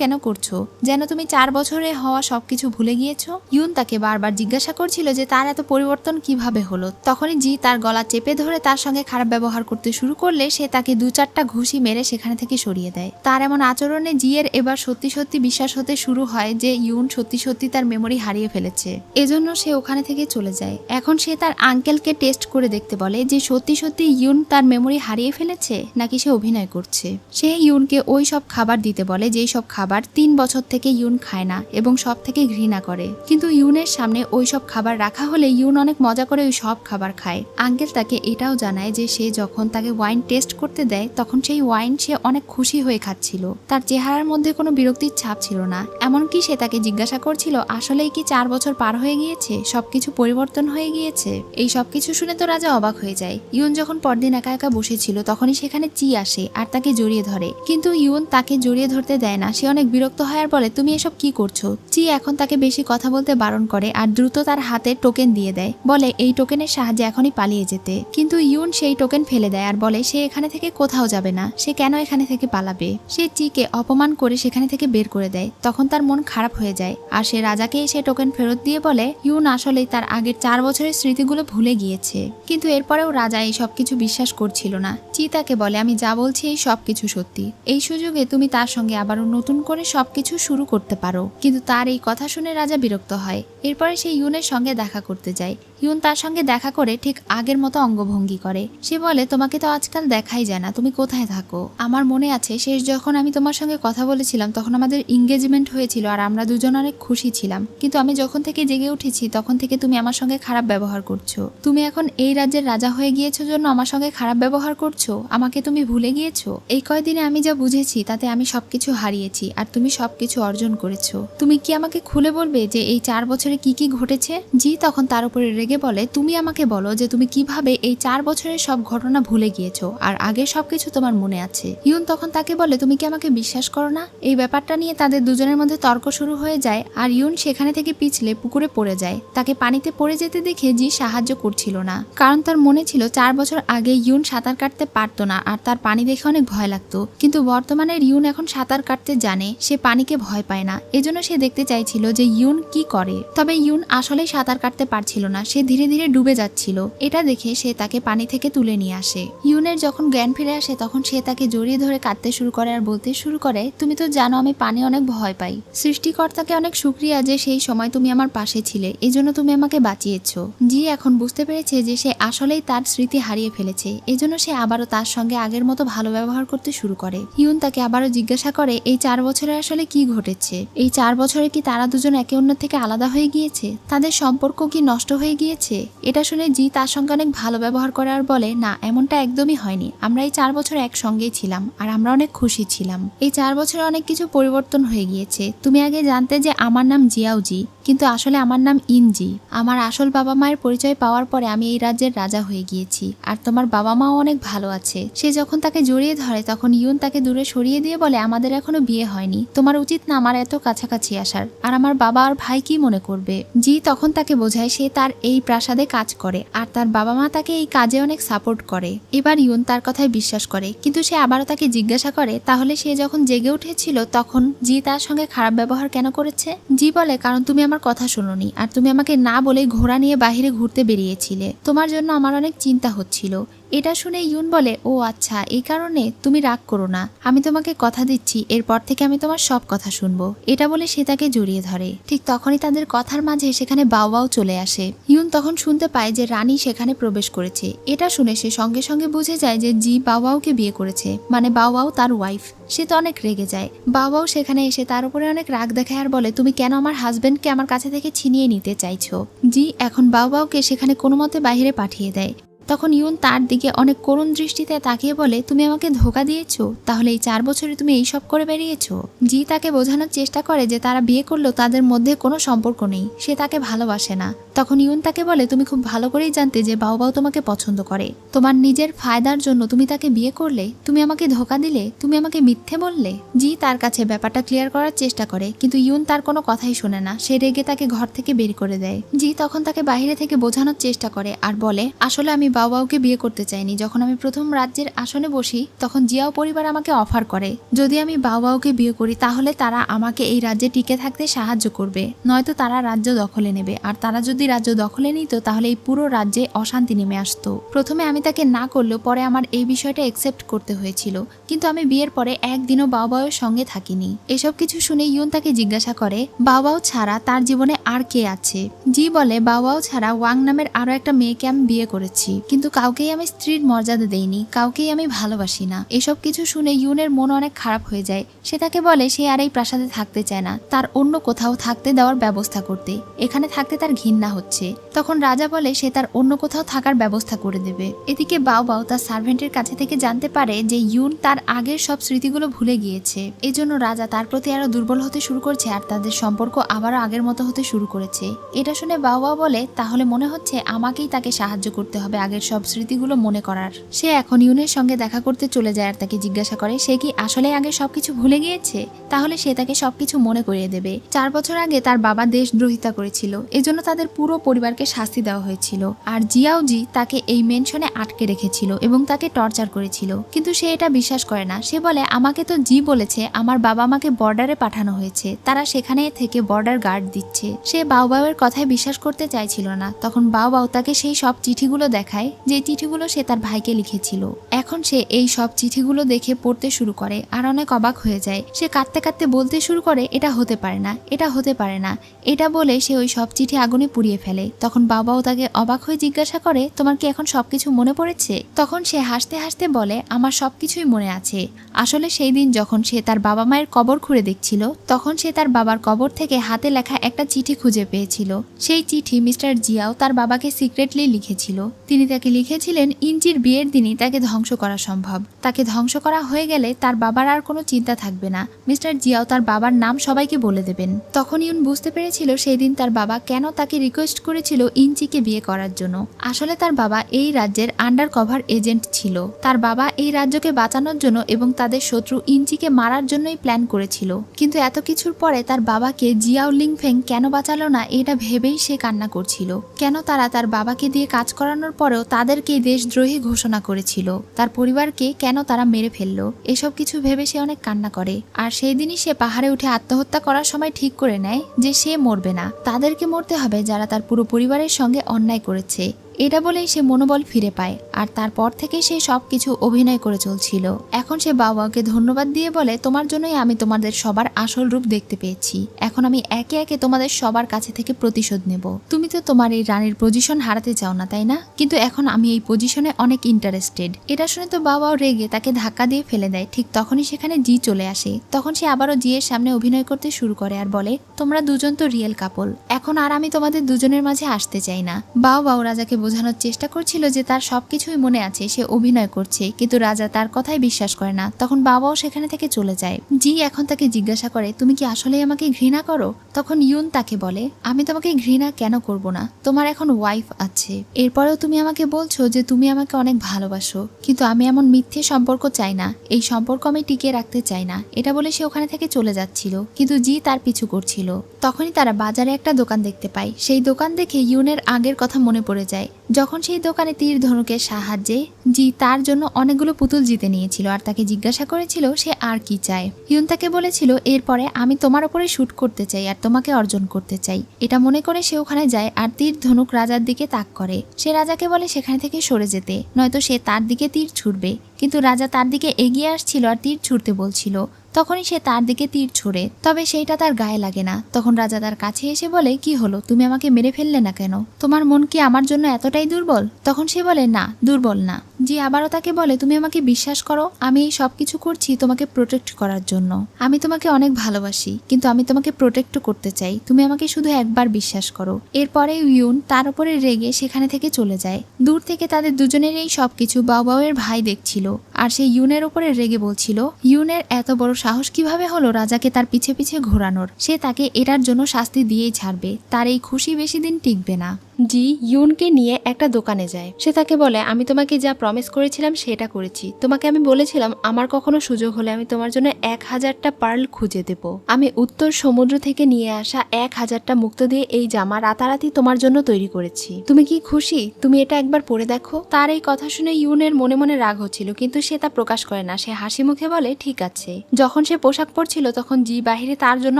কেন করছো যেন তুমি 4 বছরে হওয়া সবকিছু ভুলে গিয়েছো। ইউন তাকে বারবার জিজ্ঞাসা করছিল যে তার এত পরিবর্তন কিভাবে হলো। তখনই জি তার গলা চেপে ধরে তার সঙ্গে খারাপ ব্যবহার করতে শুরু করলে সে তাকে 2-4টা ঘুষি মেরে সেখানে থেকে সরিয়ে দেয়। তার এমন আচরণে জিয়ের এবার সত্যি সত্যি বিশ্বাস হতে শুরু হয় যে ইউন সত্যি সত্যি তার মেমোরি হারিয়ে ফেলেছে। এজন্য সে ওখানে থেকে চলে যায়। এখন সে তার আঙ্কেলকে টেস্ট করে দেখতে বলে যে সত্যি সত্যি ইউন তার মেমোরি হারিয়ে ফেলেছে নাকি সে অভিনয় করছে। সে ইউনকে ওই সব খাবার দিতে বলে যেই সব খাবার 3 বছর থেকে ইউন খায় না এবং সব থেকে ঘৃণা করে। কিন্তু ইউনের সামনে ওই সব খাবার রাখা হলে ইউন অনেক মজা করে ওই সব খাবার খায়। আঙ্কেল তাকে এটাও জানায় যে সে যখন তাকে ওয়াইন টেস্ট করতে দেয় তখন সেই ওয়াইন সে অনেক খুশি হয়ে খাচ্ছিল। তার চেহারার মধ্যে কোনো বিরক্তির ছাপ ছিল না। এমনকি সে তাকে জিজ্ঞাসা করছিল আসলেই কি 4 বছর পার হয়ে গিয়েছে, সবকিছু পরিবর্তন হয়ে গিয়েছে। এই সবকিছু শুনে তো রাজা অবাক হয়ে যায়। ইউন যখন পরদিন একা একা বসেছিল তখনই সেখানে চি আসে আর তাকে জড়িয়ে ধরে, কিন্তু ইউন তাকে জড়িয়ে ধরতে দেয় না। সে অনেক বিরক্ত হয় আর বলে তুমি এসব কি করছো। চি এখন তাকে বেশি কথা বলতে বারণ করে আর দ্রুত তার হাতে টোকেন দিয়ে দেয়, বলে এই টোকেনের সাহায্যে এখনই পালিয়ে যেতে। কিন্তু ইউন সেই টোকেন ফেলে দেয় আর বলে সে এখানে থেকে কোথাও যাবে না, সে কেন এখানে থেকে পালাবে। সে চিকে অপমান করে সেখানে থেকে বের করে দেয়। তখন তার মন খারাপ হয়ে যায় আর সে রাজাকে এসে টোকেন ফেরত দিয়ে বলে ইউন আসলেই তার আগের 4 বছরের স্মৃতিগুলো ভুলে গিয়েছে। কিন্তু এরপরেও রাজা এই সবকিছু বিশ্বাস করছিল না। চি তাকে বলে আমি যা বলছি এই সবকিছু সত্যি, এই সুযোগে তুমি তার সঙ্গে আবারও নতুন করে সবকিছু শুরু করতে পারো। কিন্তু তার এই কথা শুনে রাজা বিরক্ত হয়। এরপরে সে ইউনের সঙ্গে দেখা করতে যায়। ইউন তার সঙ্গে দেখা করে ঠিক আগের মতো অঙ্গভঙ্গি করে। সে বলে তোমাকে তো আজকাল দেখাই যায় না, তুমি কোথায় থাকো। আমার মনে আছে শেষ যখন আমি তোমার সঙ্গে কথা বলেছিলাম তখন আমাদের এঙ্গেজমেন্ট হয়েছিল আর আমরা দুজন অনেক খুশি ছিলাম, কিন্তু আমি যখন থেকে জেগে উঠেছি তখন থেকে তুমি আমার সঙ্গে খারাপ ব্যবহার করছো। তুমি এখন এই রাজ্যের রাজা হয়ে গিয়েছো জন্য আমার সঙ্গে খারাপ ব্যবহার করছো, আমাকে তুমি ভুলে গিয়েছো। এই কয়দিনে আমি যা বুঝেছি তাতে আমি সবকিছু হারিয়েছি আর তুমি সবকিছু অর্জন করেছো। তুমি কি আমাকে খুলে বলবে যে এই 4 বছরে কি কি ঘটেছে। জি তখন তার উপরে রেগে রেগে বলে, তুমি আমাকে বলো যে তুমি কিভাবে এই 4 বছরের সব ঘটনা ভুলে গিয়েছো আর আগে সবকিছু তোমার মনে আছে। ইউন তখন তাকে বলে, তুমি কি আমাকে বিশ্বাস করো না? এই ব্যাপারটা নিয়ে তাদের দুজনের মধ্যে তর্ক শুরু হয়ে যায় আর ইউন সেখানে থেকে পিছলে পুকুরে পড়ে যায়। তাকে পানিতে পড়ে যেতে দেখে জি সাহায্য করছিল না, কারণ তার মনে ছিল 4 বছর আগে ইউন সাঁতার কাটতে পারতো না আর তার পানি দেখে অনেক ভয় লাগতো, কিন্তু বর্তমানে ইউন এখন সাঁতার কাটতে জানে, সে পানিকে ভয় পায় না। এজন্য সে দেখতে চাইছিল যে ইউন কি করে। তবে ইউন আসলেই সাঁতার কাটতে পারছিল না, সে ধীরে ধীরে ডুবে যাচ্ছিল। এটা দেখে সে তাকে পানি থেকে তুলে নিয়ে আসে। ইউনের যখন জ্ঞান ফিরে আসে তখন সে তাকে জড়িয়ে ধরে কাঁদতে শুরু করে আর বলতে শুরু করে, তুমি তো জানো আমি পানি অনেক ভয় পাই। সৃষ্টিকর্তাকে অনেক শুকরিয়া যে সেই সময় তুমি আমার পাশে ছিলে, এজন্য তুমি আমাকে বাঁচিয়েছো। জি এখন বুঝতে পেরেছে যে সে আসলেই তার স্মৃতি হারিয়ে ফেলেছে, এজন্য সে আবারও তার সঙ্গে আগের মতো ভালো ব্যবহার করতে শুরু করে। ইউন তাকে আবারও জিজ্ঞাসা করে, এই 4 বছরে আসলে কি ঘটেছে? এই 4 বছরে কি তারা দুজন একে অন্য থেকে আলাদা হয়ে গিয়েছে? তাদের সম্পর্ক কি নষ্ট হয়ে গিয়েছে? এটা শুনে জি তার সঙ্গে অনেক ভালো ব্যবহার করে আর বলে, না এমনটা একদমই হয়নি, আমরা এই 4 বছর একসঙ্গেই ছিলাম আর আমরা অনেক খুশি ছিলাম। এই 4 বছরে অনেক কিছু পরিবর্তন হয়ে গিয়েছে। তুমি আগে জানতে যে আমার নাম জিয়াউজি, কিন্তু আসলে আমার নাম ইনজি। আমার আসল বাবা মায়ের পরিচয় পাওয়ার পরে আমি এই রাজ্যের রাজা হয়ে গিয়েছি আর তোমার বাবা মাও অনেক ভালো আছে। সে যখন তাকে জড়িয়ে ধরে তখন ইউন তাকে দূরে সরিয়ে দিয়ে বলে, আমাদের এখনো বিয়ে হয়নি, তোমার উচিত না আমার এত কাছাকাছি আসার, আর আমার বাবা আর ভাই কি মনে করবে? জি তখন তাকে বোঝায় সে তার এই প্রাসাদে কাজ করে আর তার বাবা মা তাকে এই কাজে অনেক সাপোর্ট করে। এবার ইউন তার কথায় বিশ্বাস করে, কিন্তু সে আবারও তাকে জিজ্ঞাসা করে, তাহলে সে যখন জেগে উঠেছিল তখন জি তার সঙ্গে খারাপ ব্যবহার কেন করেছে? জি বলে, কারণ তুমি আমার কথা শোনোনি আর তুমি আমাকে না বলে ঘোড়া নিয়ে বাইরে ঘুরতে বেরিয়েছিলে, তোমার জন্য আমার অনেক চিন্তা হচ্ছিল। এটা শুনে ইউন বলে, ও আচ্ছা এই কারণে, তুমি রাগ করো না, আমি তোমাকে কথা দিচ্ছি এরপর থেকে আমি তোমার সব কথা শুনবো। এটা বলে সে তাকে জড়িয়ে ধরে। ঠিক তখনই তাদের কথার মাঝে সেখানে বাওয়াও চলে আসে। ইউন তখন শুনতে পায় যে রানী সেখানে প্রবেশ করেছে। এটা শুনে সে সঙ্গে সঙ্গে বুঝে যায় যে জি বাওয়াওকে বিয়ে করেছে, মানে বাওয়াও তার ওয়াইফ। সে তো অনেক রেগে যায়। বাওয়াও সেখানে এসে তার উপরে অনেক রাগ দেখায় আর বলে, তুমি কেন আমার হাজবেন্ডকে আমার কাছে থেকে ছিনিয়ে নিতে চাইছো? জি এখন বাওয়াওকে সেখানে কোনো মতে বাইরে পাঠিয়ে দেয়। তখন ইউন তার দিকে অনেক করুণ দৃষ্টিতে তাকিয়ে বলে, তুমি আমাকে ধোকা দিয়েছো, তাহলে এই 4 বছরে তুমি এই সব করে বেরিয়েছো। জি তাকে বোঝানোর চেষ্টা করে যে তারা বিয়ে করলেও তাদের মধ্যে কোনো সম্পর্ক নেই, সে তাকে ভালোবাসে না। তখন ইউন তাকে বলে, তুমি খুব ভালো করেই জানতে যে বাওবাও তোমাকে পছন্দ করে, তোমার নিজের ফায়দার জন্য তুমি তাকে বিয়ে করলে, তুমি আমাকে ধোকা দিলে, তুমি আমাকে মিথ্যে বললে। জি তার কাছে ব্যাপারটা ক্লিয়ার করার চেষ্টা করে, কিন্তু ইউন তার কোনো কথাই শোনে না। সে রেগে তাকে ঘর থেকে বের করে দেয়। জি তখন তাকে বাইরে থেকে বোঝানোর চেষ্টা করে আর বলে, আসলে আমি বাওবাওকে বিয়ে করতে চাইনি। যখন আমি প্রথম রাজ্যের আসনে বসি তখন জিয়াও পরিবার আমাকে অফার করে, যদি আমি বাওবাওকে বিয়ে করি তাহলে তারা আমাকে এই রাজ্যে টিকে থাকতে সাহায্য করবে, নয়তো তারা রাজ্য দখলে নেবে। আর তারা যদি রাজ্য দখলে নিত তাহলে এই পুরো রাজ্যে অশান্তি নেমে আসতো। প্রথমে আমি তাকে না করলেও পরে আমার এই বিষয়টা একসেপ্ট করতে হয়েছিল, কিন্তু আমি বিয়ের পরে একদিনও বাওবাওয়ের সঙ্গে থাকিনি। এসব কিছু শুনে ইউন তাকে জিজ্ঞাসা করে, বাওবাও ছাড়া তার জীবনে আর কে আছে? জি বলে, বাওবাও ছাড়া ওয়াং নামের আরো একটা মেয়েকে আমি বিয়ে করেছি, কিন্তু কাউকেই আমি স্ত্রীর মর্যাদা দেইনি, কাউকেই আমি ভালোবাসি না। এসব কিছু শুনে ইউনের মন অনেক খারাপ হয়ে যায়। সে তাকে বলে সে আর এই প্রাসাদে থাকতে চায় না, তার অন্য কোথাও থাকতে দেওয়ার ব্যবস্থা করতে, এখানে থাকতে তার ঘৃণা হচ্ছে। তখন রাজা বলে সে তার অন্য কোথাও থাকার ব্যবস্থা করে দেবে। এদিকে বাওবাও তার সার্ভেন্টের কাছে থেকে জানতে পারে যে ইউন তার আগের সব স্মৃতিগুলো ভুলে গিয়েছে। এজন্য রাজা তার প্রতি আরো দুর্বল হতে শুরু করছে আর তাদের সম্পর্ক আবারও আগের মতো হতে শুরু করেছে। এটা শুনে বাওবাও বলে, তাহলে মনে হচ্ছে আমাকেই তাকে সাহায্য করতে হবে আগের সব স্মৃতিগুলো মনে করার। সে এখন ইউনের সঙ্গে দেখা করতে চলে যায় আর তাকে জিজ্ঞাসা করে সে কি আসলে আগে সবকিছু ভুলে গিয়েছে, তাহলে সে তাকে সবকিছু মনে করিয়ে দেবে। 4 বছর আগে তার বাবা দেশদ্রোহিতা করেছিল, এজন্য তাদের পুরো পরিবারকে শাস্তি দেওয়া হয়েছিল। আর জিয়াওজি তাকে এই মেনশনে আটকে রেখেছিল এবং তাকে টর্চার করেছিল, কিন্তু সে এটা বিশ্বাস করে না। সে বলে, আমাকে তো জি বলেছে আমার বাবা মাকে বর্ডারে পাঠানো হয়েছে, তারা সেখানে থেকে বর্ডার গার্ড দিচ্ছে। সে বাওবাওয়ের কথায় বিশ্বাস করতে চাইছিল না। তখন বাওবাও তাকে সেই সব চিঠিগুলো দেখায়, যে চিঠিগুলো সে তার ভাইকে লিখেছিল। এখন সে এই সব চিঠিগুলো দেখে পড়তে শুরু করে আর অনেক অবাক হয়ে যায়। সে কাঁদতে কাঁদতে বলতে শুরু করে, এটা হতে পারে না, এটা হতে পারে না। এটা বলে সে ওই সব চিঠি আগুনে পুড়িয়ে ফেলে। তখন বাবাও তাকে অবাক হয়ে জিজ্ঞাসা করে, তোমার কি এখন সবকিছু মনে পড়েছে? তখন সে হাসতে হাসতে বলে, আমার সবকিছুই মনে আছে। আসলে সেই দিন যখন সে তার বাবা মায়ের কবর খুঁড়ে দেখছিল তখন সে তার বাবার কবর থেকে হাতে লেখা একটা চিঠি খুঁজে পেয়েছিল। সেই চিঠি মিস্টার জিয়াও তার বাবাকে সিক্রেটলি লিখেছিল। তিনি তাকে লিখেছিলেন ইঞ্জির বিয়ের দিনই তাকে ধ্বংস করা সম্ভব। তাকে ধ্বংস করা হয়ে গেলে তার বাবার আর কোনো চিন্তা থাকবে না। মিস্টার জিয়াও তার বাবার নাম সবাইকে বলে দেবেন। তখন ইউন বুঝতে পেরেছিল সেই দিন তার বাবা কেন তাকে রিকোয়েস্ট করেছিল ইঞ্চিকে বিয়ে করার জন্য। আসলে তার বাবা এই রাজ্যের আন্ডার কভার এজেন্ট ছিল। তার বাবা এই রাজ্যকে বাঁচানোর জন্য এবং তাদের শত্রু ইঞ্চিকে মারার জন্যই প্ল্যান করেছিল। কিন্তু এত কিছুর পরে তার বাবাকে জিয়াও লিংফেং কেন বাঁচালো না এটা ভেবেই সে কান্না করছিল। কেন তারা তার বাবাকে দিয়ে কাজ করানোর পরেও তাদেরকে দেশদ্রোহী ঘোষণা করেছিল, তার পরিবারকে কেন তারা মেরে ফেললো, এসব কিছু ভেবে সে অনেক কান্না করে। আর সেই দিনই সে পাহাড়ে উঠে আত্মহত্যা করার সময় ঠিক করে নেয় যে সে মরবে না, তাদেরকে মরতে হবে যারা তার পুরো পরিবারের সঙ্গে অন্যায় করেছে। এটা বলেই সে মনোবল ফিরে পায়। আর তারপর থেকে সে সবকিছু অভিনয় করে চলছিল। এখন সে বাবাকে ধন্যবাদ দিয়ে বলে, তোমার জন্যই আমি তোমাদের সবার আসল রূপ দেখতে পেয়েছি। এখন আমি একে একে তোমাদের সবার কাছে থেকে প্রতিশোধ নেব। তুমি তো তোমার এই রানীর পজিশন হারাতে চাও না, তাই না? কিন্তু এখন আমি এই পজিশনে অনেক ইন্টারেস্টেড। এটা শুনে তো বাবাও রেগে তাকে ধাক্কা দিয়ে ফেলে দেয়। ঠিক তখনই সেখানে জি চলে আসে। তখন সে আবারও জিয়ের সামনে অভিনয় করতে শুরু করে আর বলে, তোমরা দুজন তো রিয়েল কাপল, এখন আর আমি তোমাদের দুজনের মাঝে আসতে চাই না। বাও রাজাকে বোঝানোর চেষ্টা করছিল যে তার সবকিছুই মনে আছে, সে অভিনয় করছে, কিন্তু রাজা তার কথাই বিশ্বাস করে না। তখন বাবাও সেখানে থেকে চলে যায়। জি এখন তাকে জিজ্ঞাসা করে, তুমি কি আসলে আমাকে ঘৃণা করো? তখন ইউন তাকে বলে, আমি তোমাকে ঘৃণা কেন করব না, তোমার এখন ওয়াইফ আছে, এরপরেও তুমি আমাকে বলছো যে তুমি আমাকে অনেক ভালোবাসো, কিন্তু আমি এমন মিথ্যে সম্পর্ক চাই না, এই সম্পর্ক আমি টিকিয়ে রাখতে চাই না। এটা বলে সে ওখানে থেকে চলে যাচ্ছিল, কিন্তু জি তার পিছু করছিল। তখনই তারা বাজারে একটা দোকান দেখতে পায়। সেই দোকান দেখে ইউনের আগের কথা মনে পড়ে যায়, যখন সেই দোকানে তীর ধনুকের সাহায্যে জি তার জন্য অনেকগুলো পুতুল জিতে নিয়েছিল আর তাকে জিজ্ঞাসা করেছিল সে আর কি চায়। ইউন তাকে বলেছিল, এরপরে আমি তোমার উপরে শুট করতে চাই আর তোমাকে অর্জন করতে চাই। এটা মনে করে সে ওখানে যায় আর তীর ধনুক রাজার দিকে তাক করে। সে রাজাকে বলে সেখানে থেকে সরে যেতে, নয়তো সে তার দিকে তীর ছুড়বে। কিন্তু রাজা তার দিকে এগিয়ে আসছিল আর তীর ছুড়তে বলছিল। তখনই সে তার দিকে তীর ছোড়ে, তবে সেইটা তার গায়ে লাগে না। তখন রাজা তার কাছে এসে বলে, কি হলো, তুমি আমাকে মেরে ফেললে না কেন? তোমার মন কি আমার জন্য এতটাই দুর্বল? তখন সে বলে, না, দুর্বল না। জি আবারও তাকে বলে, তুমি আমাকে বিশ্বাস করো, আমি এই সবকিছু করছি তোমাকে প্রোটেক্ট করার জন্য। আমি তোমাকে অনেক ভালোবাসি, কিন্তু আমি তোমাকে প্রোটেক্ট করতে চাই, তুমি আমাকে শুধু একবার বিশ্বাস করো। এরপরে ইউন তার উপরে রেগে সেখানে থেকে চলে যায়। দূর থেকে তাদের দুজনের এই সবকিছু বাওবাওয়ের ভাই দেখছিল আর সে ইউনের উপরে রেগে বলছিল, ইউনের এত বড় সাহস কিভাবে হলো রাজাকে তার পিছে পিছে ঘোরানোর? সে তাকে এটার জন্য শাস্তি দিয়েই ছাড়বে, তার এই খুশি বেশি দিন টিকবে না। জি ইউনকে নিয়ে একটা দোকানে যায়। সে তাকে বলে, আমি তোমাকে যা প্রমিস করেছিলাম সেটা করেছি। তোমাকে আমি বলেছিলাম আমার কখনো সুযোগ হলে আমি তোমার জন্য 1000টা পার্ল খুঁজে দেব। আমি উত্তর সমুদ্র থেকে নিয়ে আসা 1000টা মুক্ত দিয়ে এই জামা রাতারাতি তোমার জন্য তৈরি করেছি। তুমি কি খুশি? তুমি এটা একবার পরে দেখো। তার এই কথা শুনে ইউনের মনে মনে রাগ হচ্ছিল, কিন্তু সে তা প্রকাশ করে না। সে হাসি মুখে বলে, ঠিক আছে। যখন সে পোশাক পরছিল তখন জি বাহিরে তার জন্য